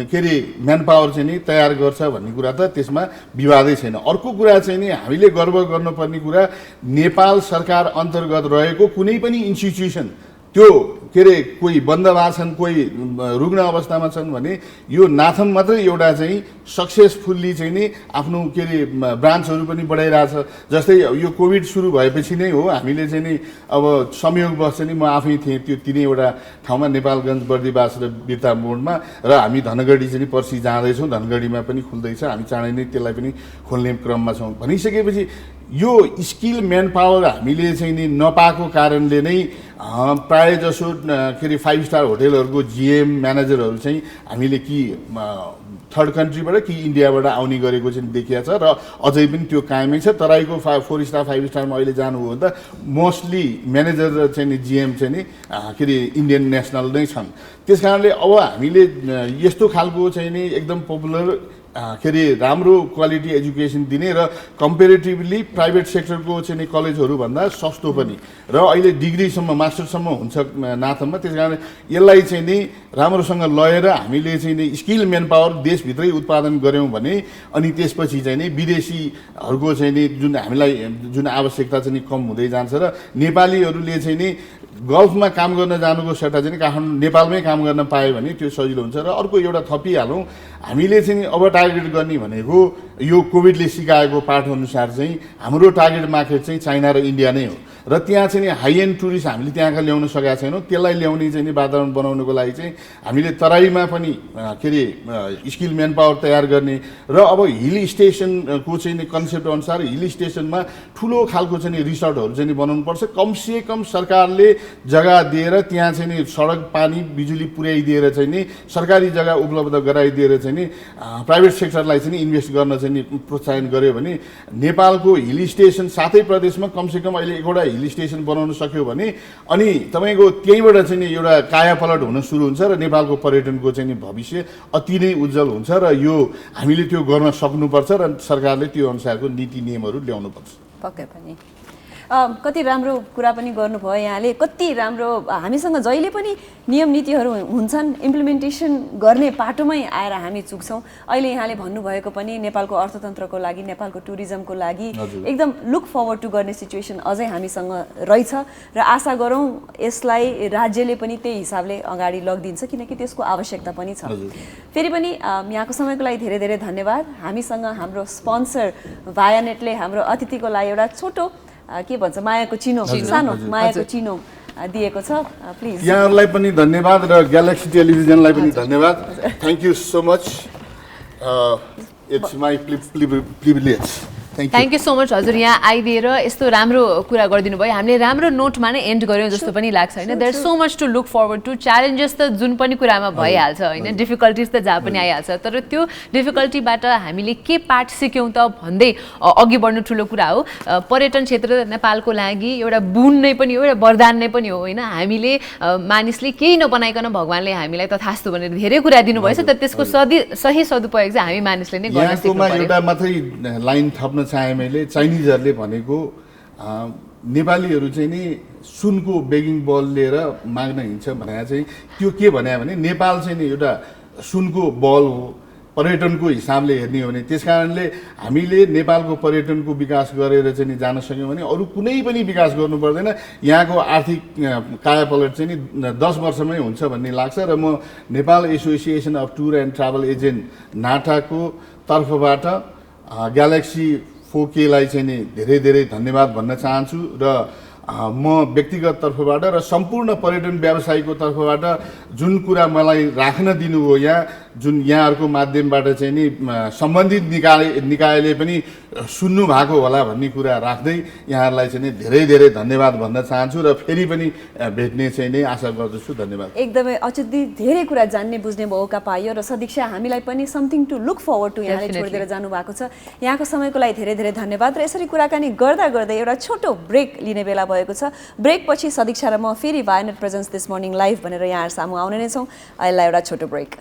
के अरे म्यान पावर चाहिँ नि तयार गर्छ भन्ने कुरा त त्यसमा विवादै छैन। अर्को कुरा चाहिँ नि हामीले गर्व गर्नुपर्ने कुरा, नेपाल सरकार अन्तर्गत रहेको कुनै पनि इन्स्टिट्युसन त्यो के अरे कोही बन्द भएको छन्, कोही रुग्ण अवस्थामा छन् भने यो नाथम मात्रै एउटा चाहिँ सक्सेसफुल्ली चाहिँ नि आफ्नो के अरे ब्रान्चहरू पनि बढाइरहेछ। जस्तै यो कोभिड सुरु भएपछि नै हो हामीले चाहिँ नि अब संयोगवश चाहिँ नि म आफै थिएँ त्यो 3वटा ठाउँमा, नेपालगञ्ज, बर्दिवास र बिर्ता मोडमा, र हामी धनगढी चाहिँ पर्सि जाँदैछौँ। धनगढीमा पनि खुल्दैछ, हामी चाँडै नै त्यसलाई पनि खोल्ने क्रममा छौँ। भनिसकेपछि यो स्किल म्यान पावर हामीले चाहिँ नि नपाएको कारणले नै प्रायः जसो के अरे 5 स्टार होटेलहरूको जिएम म्यानेजरहरू चाहिँ हामीले कि थर्ड कन्ट्रीबाट कि इन्डियाबाट आउने गरेको चाहिँ देखिया छ र अझै पनि त्यो कायमै छ। तराईको 4 स्टार 5 स्टारमा अहिले जानुभयो भने त मोस्टली म्यानेजर र चाहिँ नि जिएम चाहिँ नि के अरे इन्डियन नेसनल नै छन्। त्यस कारणले अब हामीले यस्तो खालको चाहिँ नि एकदम पपुलर के अरे राम्रो क्वालिटी एजुकेसन दिने र कम्पेरिटिभली प्राइभेट सेक्टरको चाहिँ नि कलेजहरूभन्दा सस्तो पनि र अहिले डिग्रीसम्म मास्टरसम्म हुन्छ नाथममा। त्यस कारण यसलाई चाहिँ नि राम्रोसँग लगेर हामीले चाहिँ नि स्किल म्यान पावर देशभित्रै उत्पादन गऱ्यौँ भने अनि त्यसपछि चाहिँ नि विदेशीहरूको चाहिँ नि जुन हामीलाई जुन आवश्यकता चाहिँ नि कम हुँदै जान्छ र नेपालीहरूले चाहिँ नि गल्फमा काम गर्न जानुको सट्टा चाहिँ काठमाडौँ नेपालमै काम गर्न पायो भने त्यो सजिलो हुन्छ। र अर्को एउटा थपिहालौँ, हामीले चाहिँ अब टार्गेट गर्ने भनेको यो कोभिडले सिकाएको पाठअनुसार चाहिँ हाम्रो टार्गेट मार्केट चाहिँ चाइना र इन्डिया नै हो र त्यहाँ चाहिँ हाई एन्ड टुरिस्ट हामीले त्यहाँका ल्याउन सकेका छैनौँ। त्यसलाई ल्याउने चाहिँ वातावरण बनाउनको लागि चाहिँ हामीले तराईमा पनि के अरे स्किल म्यान पावर तयार गर्ने र अब हिल स्टेसनको चाहिँ कन्सेप्ट अनुसार हिल स्टेसनमा ठुलो खालको चाहिँ रिसोर्टहरू चाहिँ बनाउनुपर्छ। कमसेकम सरकारले जग्गा दिएर त्यहाँ चाहिँ नि सडक पानी बिजुली पुर्याइदिएर चाहिँ नि सरकारी जग्गा उपलब्ध गराइदिएर चाहिँ नि प्राइभेट सेक्टरलाई चाहिँ इन्भेस्ट गर्न चाहिँ नि प्रोत्साहन गर्यो भने नेपालको हिल स्टेसन सातै प्रदेशमा कमसेकम अहिले एकवटा हिल स्टेसन बनाउन सक्यो भने अनि तपाईँको त्यहीँबाट चाहिँ नि एउटा कायापलट हुन सुरु हुन्छ र नेपालको पर्यटनको चाहिँ नि भविष्य अति नै उज्जवल हुन्छ र यो हामीले त्यो गर्न सक्नुपर्छ र सरकारले त्यो अनुसारको नीति नियमहरू ल्याउनुपर्छ। पक्कै पनि कति राम्रो कुरा पनि गर्नुभयो यहाँले। कति राम्रो हामीसँग जहिले पनि नियम नीतिहरू हुन्छन्, इम्प्लिमेन्टेसन गर्ने पाटोमै आएर हामी चुक्छौँ। अहिले यहाँले भन्नुभएको पनि नेपालको अर्थतन्त्रको लागि, नेपालको टुरिज्मको लागि एकदम लुक फरवर्ड टु गर्ने सिचुएसन अझै हामीसँग रहेछ र आशा गरौँ यसलाई राज्यले पनि त्यही हिसाबले अगाडि लगिदिन्छ किनकि त्यसको आवश्यकता पनि छ। फेरि पनि यहाँको समयको लागि धेरै धेरै धन्यवाद। हामीसँग हाम्रो स्पोन्सर भायानेटले हाम्रो अतिथिको लागि एउटा छोटो के भन्छ मायाको चिनो, सानो मायाको चिनो दिएको छ। प्लिज यहाँहरूलाई पनि धन्यवाद र ग्यालेक्सी टेलिभिजनलाई पनि धन्यवाद। Thank you so much. It's my privilege. Thank you so much हजुर, यहाँ आइदिएर यस्तो राम्रो कुरा गरिदिनु भयो। हामीले राम्रो नोटमा नै एन्ड गऱ्यौँ जस्तो पनि लाग्छ होइन। There so much to look forward to. Challenges त जुन पनि कुरामा भइहाल्छ होइन, डिफिकल्टिज त जहाँ पनि आइहाल्छ, तर त्यो डिफिकल्टीबाट हामीले के पाठ सिक्यौँ त भन्दै अघि बढ्नु ठुलो कुरा हो। पर्यटन क्षेत्र नेपालको लागि एउटा बुन नै पनि हो, एउटा वरदान नै पनि हो होइन। हामीले मानिसले केही नबनाइकन भगवान्ले हामीलाई तथास्तु भनेर धेरै कुरा दिनुभएछ, तर त्यसको सही सदुपयोग चाहिँ हामी मानिसले नै गर्न सिक्नुपर्यो। एउटा मात्रै लाइन थप्न चाहे मैले, चाइनिजहरूले भनेको नेपालीहरू चाहिँ नि सुनको बेगिङ बल लिएर माग्न हिँड्छ भने चाहिँ त्यो के भने नेपाल चाहिँ नि एउटा सुनको बल हो पर्यटनको हिसाबले हेर्ने हो भने। त्यस कारणले हामीले नेपालको पर्यटनको विकास गरेर चाहिँ नि जान सक्यौँ भने अरू कुनै पनि विकास गर्नु पर्दैन। यहाँको आर्थिक कायापलट चाहिँ नि 10 वर्षमै हुन्छ भन्ने लाग्छ र म Nepal association of tour and travel agent नाटाको तर्फबाट ग्यालेक्सी 4Kलाई चाहिँ नि धेरै धेरै धन्यवाद भन्न चाहन्छु र म व्यक्तिगत तर्फबाट र सम्पूर्ण पर्यटन व्यवसायीको तर्फबाट जुन कुरा मलाई राख्न दिनुभयो यहाँ, जुन यहाँहरूको माध्यमबाट चाहिँ नि सम्बन्धित निकायले पनि सुन्नु भएको होला भन्ने कुरा राख्दै यहाँहरूलाई चाहिँ नि धेरै धेरै धन्यवाद भन्न चाहन्छु र फेरि पनि भेट्ने चाहिँ नि आशा गर्दछु। धन्यवाद। एकदमै अचेतै धेरै कुरा जान्ने बुझ्ने मौका पायो र सदीक्षा हामीलाई पनि something to look forward to यहाँले छोडिदिएर जानुभएको छ। यहाँको समयको लागि धेरै धेरै धन्यवाद र यसरी कुराकानी गर्दा गर्दै एउटा छोटो ब्रेक लिने बेला भएको छ। ब्रेक पछि सदीक्षा र म फेरि भायानेट प्रेजेन्स दिस मर्निङ लाइभ भनेर यहाँ सामु आउने नै छौँ। अहिलेलाई एउटा छोटो ब्रेक।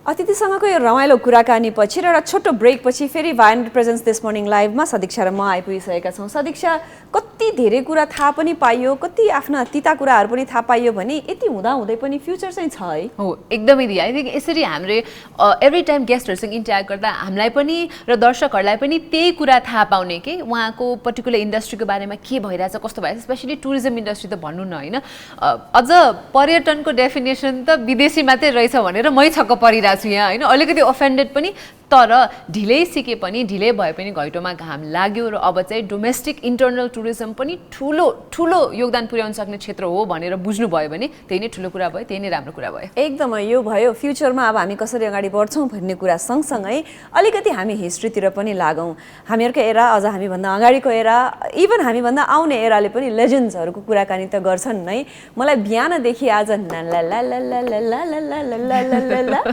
अतिथिसँगको यो रमाइलो कुराकानी पछि र एउटा छोटो ब्रेक पछि फेरि भायानेट प्रेजेन्स दिस मर्निङ लाइभमा सदीक्षा र म आइपुगिसकेका छौँ। सदीक्षा, कति धेरै कुरा थाहा पनि पाइयो, कति आफ्ना तिता कुराहरू पनि थाहा पाइयो भने यति हुँदै पनि फ्युचर चाहिँ छ है। हो एकदमै दिदी। आई थिङ्क यसरी हामीले एभ्री टाइम गेस्टहरूसँग इन्टरेक्ट गर्दा हामीलाई पनि र दर्शकहरूलाई पनि त्यही कुरा थाहा पाउने कि उहाँको पर्टिकुलर इन्डस्ट्रीको बारेमा के भइरहेछ, कस्तो भइरहेछ, स्पेसली टुरिज्म इन्डस्ट्री त भन्नु न होइन। अझ पर्यटनको डेफिनेसन त विदेशी मात्रै रहेछ भनेर मै छक्क परिरहेको छु यहाँ होइन। अलिकति अफेन्डेड पनि तर ढिलै सिके पनि ढिलै भए पनि घैटोमा घाम लाग्यो र अब चाहिँ डोमेस्टिक इन्टरनल टुरिज्म पनि ठुलो योगदान पुर्याउन सक्ने क्षेत्र हो भनेर बुझ्नुभयो भने त्यही नै ठुलो कुरा भयो, त्यही नै राम्रो कुरा भयो। एकदमै यो भयो फ्युचरमा अब हामी कसरी अगाडि बढ्छौँ भन्ने कुरा सँगसँगै अलिकति हामी हिस्ट्रीतिर पनि लागौँ। हामीहरूको एरा अझ हामीभन्दा अगाडिको एरा, इभन हामीभन्दा आउने एराले पनि लेजेन्ड्सहरूको कुराकानी त गर्छन् नै। मलाई बिहानदेखि आज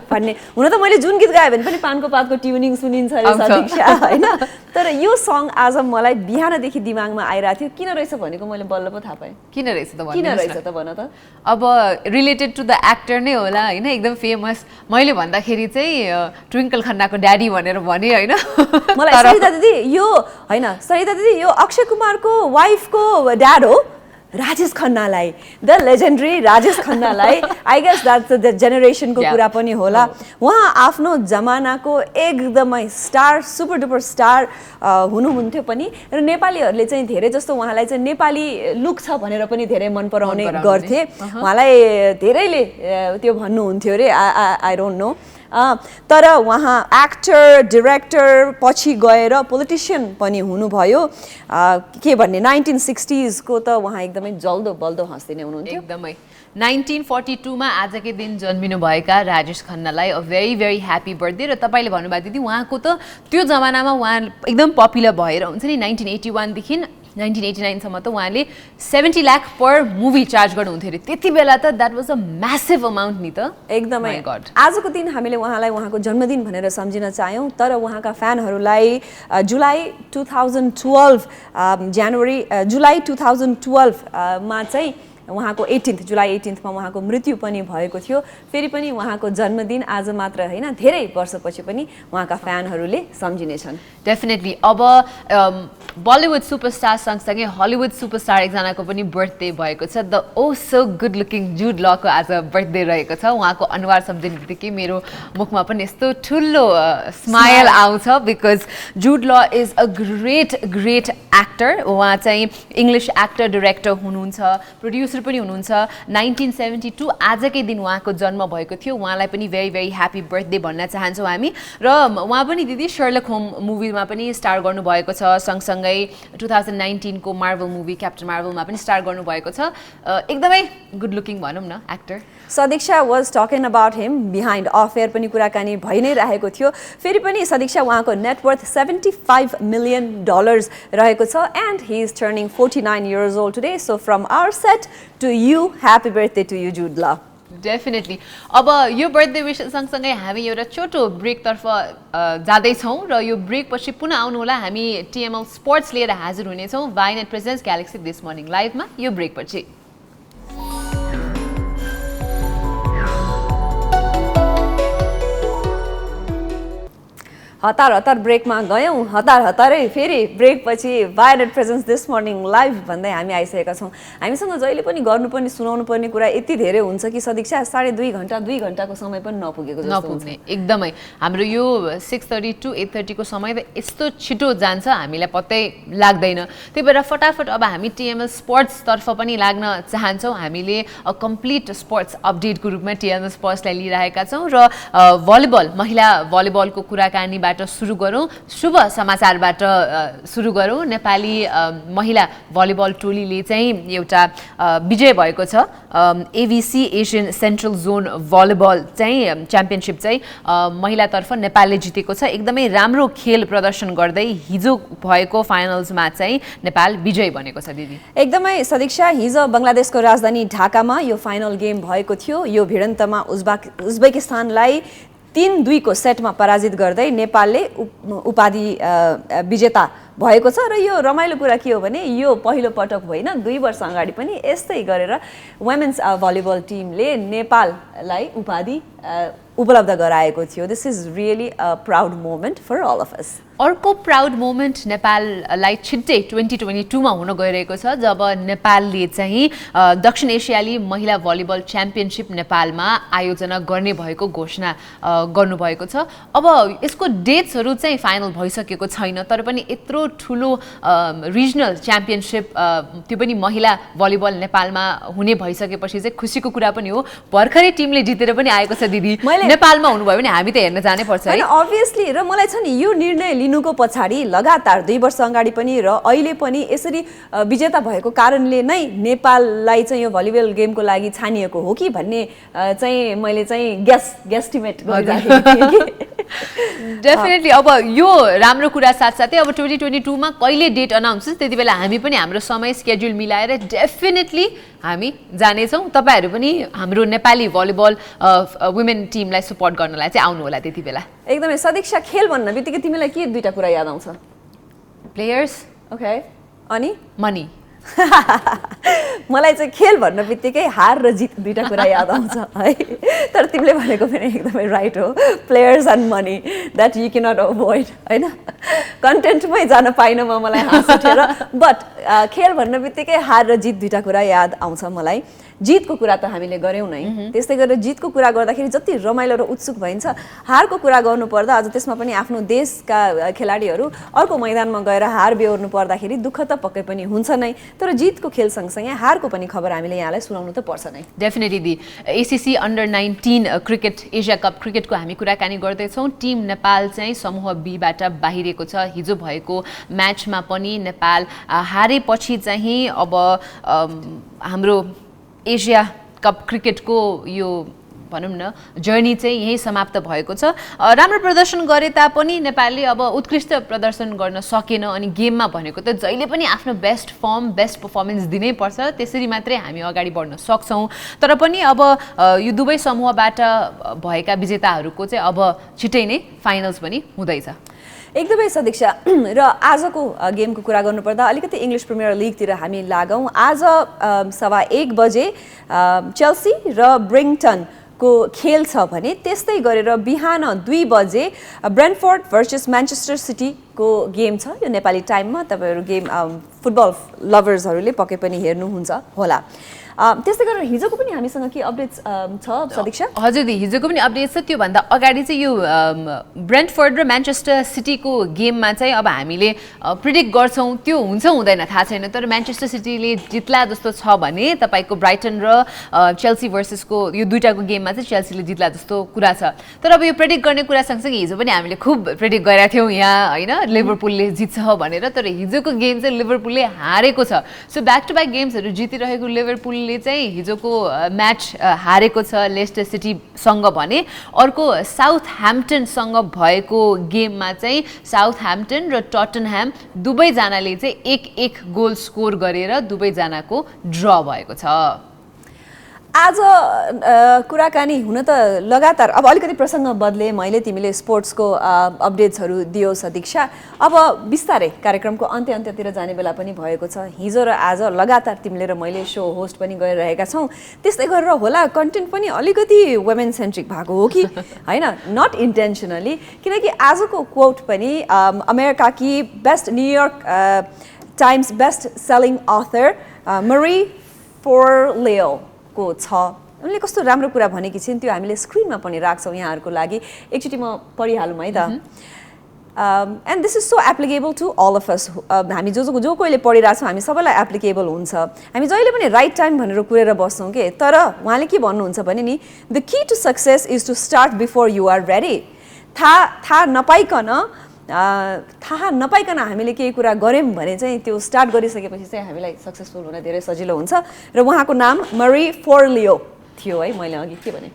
भन्ने, हुन त मैले जुन गीत गाएँ भने पनि पानको पातको ट्युनिङ सुनिन्छ अरे सदिक्षा, होइन? तर यो सङ आज मलाई बिहानदेखि दिमागमा आइरहेको थियो। किन रहेछ भनेको मैले बल्ल पो थाहा पाएँ। किन रहेछ त भन त। अब रिलेटेड टु द एक्टर नै होला होइन, एकदम फेमस। मैले भन्दाखेरि चाहिँ ट्विङ्कल खन्नाको ड्याडी भनेर भने होइन। मलाई सरिता दिदी यो होइन, सरिता दिदी यो अक्षय कुमारको वाइफको ड्याड हो राजेश खन्नालाई, द लेजेन्डरी राजेश खन्नालाई। आई गेस द्याट्स द जेनेरेसनको कुरा पनि होला। उहाँ आफ्नो जमानाको एकदमै स्टार, सुपर डुपर स्टार हुनुहुन्थ्यो पनि, र नेपालीहरूले चाहिँ धेरै जस्तो उहाँलाई चाहिँ नेपाली लुक छ भनेर पनि धेरै मन पराउने गर्थे। उहाँलाई धेरैले त्यो भन्नुहुन्थ्यो अरे, आई डोन्ट नो। तर उहाँ एक्टर, डिरेक्टर, पछि गएर पोलिटिसियन पनि हुनुभयो। के भन्ने 1960s को त उहाँ एकदमै जल्दो बल्दो हँस्दिने हुनुहुन्थ्यो। एकदमै 1942 मा आजकै दिन जन्मिनु भएका राजेश खन्नालाई a very very happy birthday. र तपाईँले भन्नुभयो दिदी उहाँको त त्यो जमानामा उहाँ एकदम पपुलर भएर हुन्छ नि 1981 देखि 1989 सम्म त उहाँले 70 लाख पर मुभी चार्ज गर्नुहुन्थ्यो अरे। त्यति बेला त that was a massive amount नि त। एकदमै। आजको दिन हामीले उहाँलाई उहाँको जन्मदिन भनेर सम्झिन चाह्यौँ, तर उहाँका फ्यानहरूलाई जुलाई 2012 मा चाहिँ उहाँको 18 जुलाई 18 मा उहाँको मृत्यु पनि भएको थियो। फेरि पनि उहाँको जन्मदिन आज मात्र होइन, धेरै वर्षपछि पनि उहाँका फ्यानहरूले सम्झिनेछन्। डेफिनेटली। अब बलिउड सुपरस्टार सँगसँगै हलिउड सुपरस्टार एकजनाको पनि बर्थडे भएको छ। The oh so good looking Jude लको आज बर्थडे रहेको छ। उहाँको अनुहार सम्झिने बित्तिकै मेरो मुखमा पनि यस्तो ठुलो स्माइल आउँछ, बिकज जुड ल इज अ ग्रेट एक्टर। उहाँ चाहिँ इङ्ग्लिस एक्टर, डिरेक्टर हुनुहुन्छ, प्रोड्युसर पनि हुनुहुन्छ। 1972 आजकै दिन उहाँको जन्म भएको थियो। उहाँलाई पनि भेरी भेरी ह्याप्पी बर्थडे भन्न चाहन्छौँ हामी। र उहाँ पनि दिदी शर्लक होम मुभीमा पनि स्टार गर्नुभएको छ, सँगसँगै 2019 को मार्वल मुभी क्याप्टन मार्वलमा पनि स्टार गर्नुभएको छ। एकदमै गुड लुकिङ भनौँ न actor. Sadiksha was talking about him behind of air पनि कुराकानी भइ नै रहेको थियो। फेरि पनि सदिक्षा उहाँको नेटवर्थ $75 million रहेको छ, and he is turning 49 years old today. So from our set to you, happy birthday to you, Jude Law. Definitely. अब यो बर्थडे विश सँगसँगै हामी एउटा छोटो ब्रेकतर्फ जाँदैछौँ र यो ब्रेकपछि पुनः आउनुहोला। हामी TML स्पोर्ट्स लिएर हाजिर हुनेछौँ वाइनेट प्रेजेन्ट्स ग्यालेक्सी दिस मर्निङ लाइभमा यो ब्रेकपछि। हतार ब्रेकमा गयौँ, हतारै फेरि ब्रेकपछि वाइनेट प्रेजेन्स दिस मर्निङ लाइभ भन्दै हामी आइसकेका छौँ। हामीसँग जहिले पनि गर्नुपर्ने सुनाउनु पर्ने कुरा यति धेरै हुन्छ कि सदिक्षा 2.5 घन्टा 2 घन्टाको समय पनि नपुगेको जस्तो नपुग्ने। एकदमै हाम्रो यो 6:30 to 8:30 को समय त यस्तो छिटो जान्छ हामीलाई पत्तै लाग्दैन। त्यही भएर फटाफट अब हामी TML स्पोर्ट्सतर्फ पनि लाग्न चाहन्छौँ। हामीले कम्प्लिट स्पोर्ट्स अपडेटको रूपमा TML स्पोर्ट्सलाई लिइरहेका छौँ र भलिबल, महिला भलिबलको कुराकानी सुरु गरौँ। शुभ समाचारबाट सुरु गरौँ। नेपाली महिला भलिबल टोलीले चाहिँ एउटा विजय भएको छ। AVC Asian central John volleyball चाहिँ च्याम्पियनसिप चाहिँ महिलातर्फ नेपालले जितेको छ। एकदमै राम्रो खेल प्रदर्शन गर्दै हिजो भएको फाइनल्समा चाहिँ नेपाल विजयी बनेको छ दिदी। एकदमै सदिक्षा, हिजो बङ्गलादेशको राजधानी ढाकामा यो फाइनल गेम भएको थियो। यो भिडन्तमा उज्बेकिस्तानलाई 3-2 को सेटमा पराजित गर्दै नेपालले उपाधि विजेता भएको छ। र यो रमाइलो कुरा के हो भने यो पहिलो पटक होइन, 2 वर्ष अगाडि पनि यस्तै गरेर वुमेन्स भलिबल टिमले नेपाललाई उपाधि उपलब्ध गराएको थियो। This is really a proud moment for all of us. अर्को प्राउड मोमेन्ट नेपाललाई छिट्टै 2022 मा हुन गइरहेको छ, जब नेपालले चाहिँ दक्षिण एसियाली महिला भलिबल च्याम्पियनसिप नेपालमा आयोजना गर्ने भएको घोषणा गर्नुभएको छ। अब यसको डेट्सहरू चाहिँ फाइनल भइसकेको छैन, तर पनि यत्रो ठुलो रिजनल च्याम्पियनसिप त्यो पनि महिला भलिबल नेपालमा हुने भइसकेपछि चाहिँ खुसीको कुरा पनि हो। भर्खरै टिमले जितेर पनि आएको छ दिदी। मैले नेपालमा हुनुभयो भने हामी त हेर्न जानै पर्छ है। होइन अभियसली, र मलाई छ नि यो निर्णय लिनुको पछाडि लगातार 2 वर्ष अगाडि पनि र अहिले पनि यसरी विजेता भएको कारणले नै नेपाललाई चाहिँ यो भलिबल गेमको लागि छानिएको हो कि भन्ने चाहिँ मैले चाहिँ गेस्टिमेट गरिराखेको थिएँ कि। डेफिनेटली अब यो राम्रो कुरा साथसाथै अब 2022 मा कहिले डेट अनाउन्स हुन्छ त्यति बेला हामी पनि हाम्रो समय स्केड्युल मिलाएर डेफिनेटली हामी जानेछौँ। तपाईँहरू पनि हाम्रो नेपाली भलिबल वुमेन टिमलाई सपोर्ट गर्नलाई चाहिँ आउनु होला त्यति बेला। एकदमै। सदीक्षा, खेल भन्न बित्तिकै तिमीलाई के 2टा कुरा याद आउँछ? प्लेयर्स, ओके, अनि मनी। मलाई चाहिँ खेल भन्न बित्तिकै हार र जित 2टा कुरा याद आउँछ है। तर तिमीले भनेको पनि एकदमै राइट हो, players and money that you cannot avoid होइन। कन्टेन्टमै जान पाइनँ म, मलाई हाँस उठेर। बट खेल भन्न बित्तिकै हार र जित 2टा कुरा याद आउँछ मलाई। जितको कुरा त हामीले गऱ्यौँ नै, त्यस्तै गरेर जितको कुरा गर्दाखेरि जति रमाइलो र उत्सुक भइन्छ, हारको कुरा गर्नुपर्दा अझ त्यसमा पनि आफ्नो देशका खेलाडीहरू अर्को मैदानमा गएर हार बेहोर्नु पर्दाखेरि दुःख त पक्कै पनि हुन्छ नै, तर जितको खेल सँगसँगै हारको पनि खबर हामीले यहाँलाई सुनाउनु त पर्छ नै। डेफिनेटली दी। ACC अन्डर-19 क्रिकेट एसिया कप क्रिकेटको हामी कुराकानी गर्दैछौँ। टिम नेपाल चाहिँ समूह बीबाट बाहिरिएको छ। हिजो भएको म्याचमा पनि नेपाल हारेपछि चाहिँ अब हाम्रो एसिया कप क्रिकेटको यो भनौँ न जर्नी चाहिँ यही समाप्त भएको छ। राम्रो प्रदर्शन गरे तापनि नेपालले अब उत्कृष्ट प्रदर्शन गर्न सकेन। अनि गेममा भनेको त जहिले पनि आफ्नो बेस्ट फर्म बेस्ट पर्फर्मेन्स दिनै पर्छ, त्यसरी मात्रै हामी अगाडि बढ्न सक्छौँ। तर पनि अब यो दुवै समूहबाट भएका विजेताहरूको चाहिँ अब छिटै नै फाइनल्स पनि हुँदैछ। एकदमै सदीक्षा। र आजको गेमको कुरा गर्नुपर्दा अलिकति इङ्ग्लिस प्रिमियर लिगतिर हामी लागौँ। आज 1:15 बजे चेल्सी र ब्रिङटनको खेल छ भने त्यस्तै गरेर बिहान 2 बजे ब्रेन्टफोर्ड भर्सेस म्यान्चेस्टर सिटीको गेम छ। यो नेपाली टाइममा तपाईँहरू गेम फुटबल लभर्सहरूले पक्कै पनि हेर्नुहुन्छ होला। त्यस्तै गरेर हिजोको पनि हामीसँग के अपडेट्स छ सदीक्षा? हजुर दी, हिजोको पनि अपडेट छ। त्योभन्दा अगाडि चाहिँ यो ब्रेन्टफोर्ड र म्यान्चेस्टर सिटीको गेममा चाहिँ अब हामीले प्रिडिक्ट गर्छौँ, त्यो हुन्छ हुँदैन थाहा छैन, तर म्यान्चेस्टर सिटीले जित्ला जस्तो छ भने तपाईँको ब्राइटन र चेल्सी भर्सेसको यो दुईटाको गेममा चाहिँ चेल्सीले जित्ला जस्तो कुरा छ। तर अब यो प्रिडिक्ट गर्ने कुरा सँगसँगै हिजो पनि हामीले खुब प्रिडिक्ट गरेका थियौँ यहाँ होइन, लिभरपुलले जित्छ भनेर। तर हिजोको गेम चाहिँ लिभरपुलले हारेको छ। सो ब्याक टु ब्याक गेम्सहरू जितिरहेको लिभरपुल चाहिँ हिजोको म्याच हारेको छ लेस्टर सिटीसँग भने अर्को साउथह्याम्पटनसँग भएको गेममा चाहिँ साउथह्याम्पटन र टटनह्याम दुवैजनाले चाहिँ 1-1 गोल स्कोर गरेर दुवैजनाको ड्र भएको छ। आज कुराकानी हुन त लगातार अब अलिकति प्रसङ्ग बदले, मैले तिमीले स्पोर्ट्सको अपडेट्सहरू दियो सदीक्षा। अब बिस्तारै कार्यक्रमको अन्त्यतिर जाने बेला पनि भएको छ। हिजो र आज लगातार तिमीले र मैले सो होस्ट पनि गरिरहेका छौँ। त्यस्तै गरेर होला कन्टेन्ट पनि अलिकति वुमेन सेन्ट्रिक भएको हो कि होइन, नट इन्टेन्सनली, किनकि आजको कोट पनि अमेरिकाकी best New York Times best selling author Marie Forleo को छ। उनले कस्तो राम्रो कुरा भनेकी छिन्, त्यो हामीले स्क्रिनमा पनि राख्छौँ यहाँहरूको लागि। एकचोटि म पढिहालौँ है त। And this is so applicable to all of us. हामी जो कोहीले पढिरहेछौँ हामी सबैलाई एप्लिकेबल हुन्छ। हामी जहिले पनि राइट टाइम भनेर कुरेर बस्छौँ के, तर उहाँले के भन्नुहुन्छ भने नि, the key to success is to start before you are ready. थाहा नपाइकन हामीले केही कुरा गऱ्यौँ भने चाहिँ त्यो स्टार्ट गरिसकेपछि चाहिँ हामीलाई सक्सेसफुल हुन धेरै सजिलो हुन्छ। र उहाँको नाम मरी फोर्लियो थियो है, मैले अघि के भने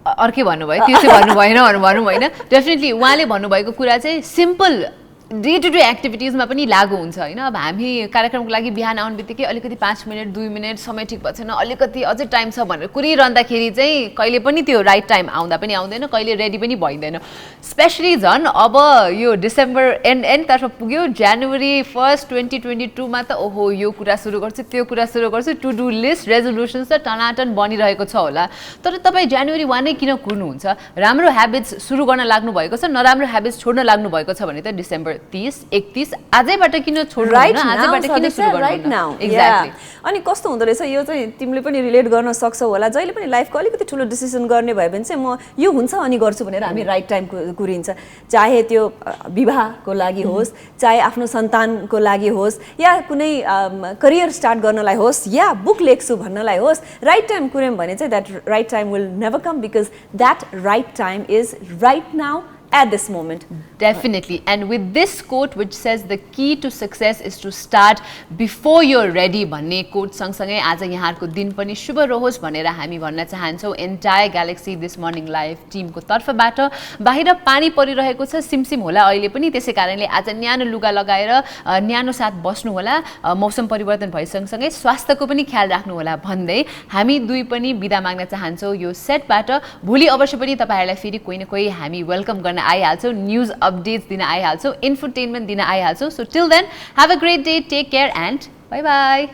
अर्कै भन्नुभयो, त्यो चाहिँ भन्नु भएन भनौँ होइन। डेफिनेटली उहाँले भन्नुभएको कुरा चाहिँ सिम्पल डे टु डे एक्टिभिटिजमा पनि लागु हुन्छ होइन। अब हामी कार्यक्रमको लागि बिहान आउनु बित्तिकै अलिकति 5 मिनट 2 मिनट समय ठिक भएको छैन, अलिकति अझै टाइम छ भनेर कुरिरहँदाखेरि चाहिँ कहिले पनि त्यो राइट टाइम आउँदा पनि आउँदैन, कहिले रेडी पनि भइँदैन। स्पेसली झन् अब यो डिसेम्बर एन्डतर्फ पुग्यो, जनवरी 1 2022 मा त ओहो यो कुरा सुरु गर्छु त्यो कुरा सुरु गर्छु, टु डु लिस्ट रेजोल्युसन्स त टनाटन बनिरहेको छ होला। तर तपाईँ जनवरी 1 नै किन कुर्नुहुन्छ? राम्रो ह्याबिट्स सुरु गर्न लाग्नु भएको छ, नराम्रो ह्याबिट्स छोड्न लाग्नु भएको छ भने त डिसेम्बर 30, 31 आजैबाट किन छोड्नु राइट होइन, आजैबाट किन सुरु गर्नु राइट होइन? Now Exactly. अनि कस्तो हुँदो रहेछ यो चाहिँ तिमीले पनि रिलेट गर्न सक्छौ होला जहिले पनि लाइफको अलिकति ठुलो डिसिसन गर्ने भयो भने चाहिँ म यो हुन्छ अनि गर्छु भनेर हामी राइट टाइम कुरिन्छ चाहे त्यो विवाहको लागि होस् चाहे आफ्नो सन्तानको लागि होस् या कुनै करियर स्टार्ट गर्नलाई होस् या बुक लेख्छु भन्नलाई होस् राइट टाइम कुर्यौँ भने चाहिँ that right time will never com because that right time is right now at this moment. Definitely. And with this quote which says the key to success is to start before you're ready भन्ने quote सँगसँगै आज यहाँहरूको दिन पनि शुभ रहोस् भनेर हामी भन्न चाहन्छौँ entire galaxy this morning live टिमको तर्फबाट। बाहिर पानी परिरहेको छ सिमसिम होला अहिले पनि, त्यसै कारणले आज न्यानो लुगा लगाएर न्यानो साथ बस्नु होला, मौसम परिवर्तन भइसँगसँगै स्वास्थ्यको पनि ख्याल राख्नु होला भन्दै हामी दुई पनि बिदा माग्न चाहन्छौँ यो सेटबाट। भोलि अवश्य पनि तपाईँहरूलाई फेरि कोही न कोही हामी वेलकम गर्न आइहाल्छौँ, न्युज अपडेट्स दिन आइहाल्छौँ, इन्फोटेनमेन्ट दिन आइहाल्छौँ। So till then, have a great day, take care and bye by.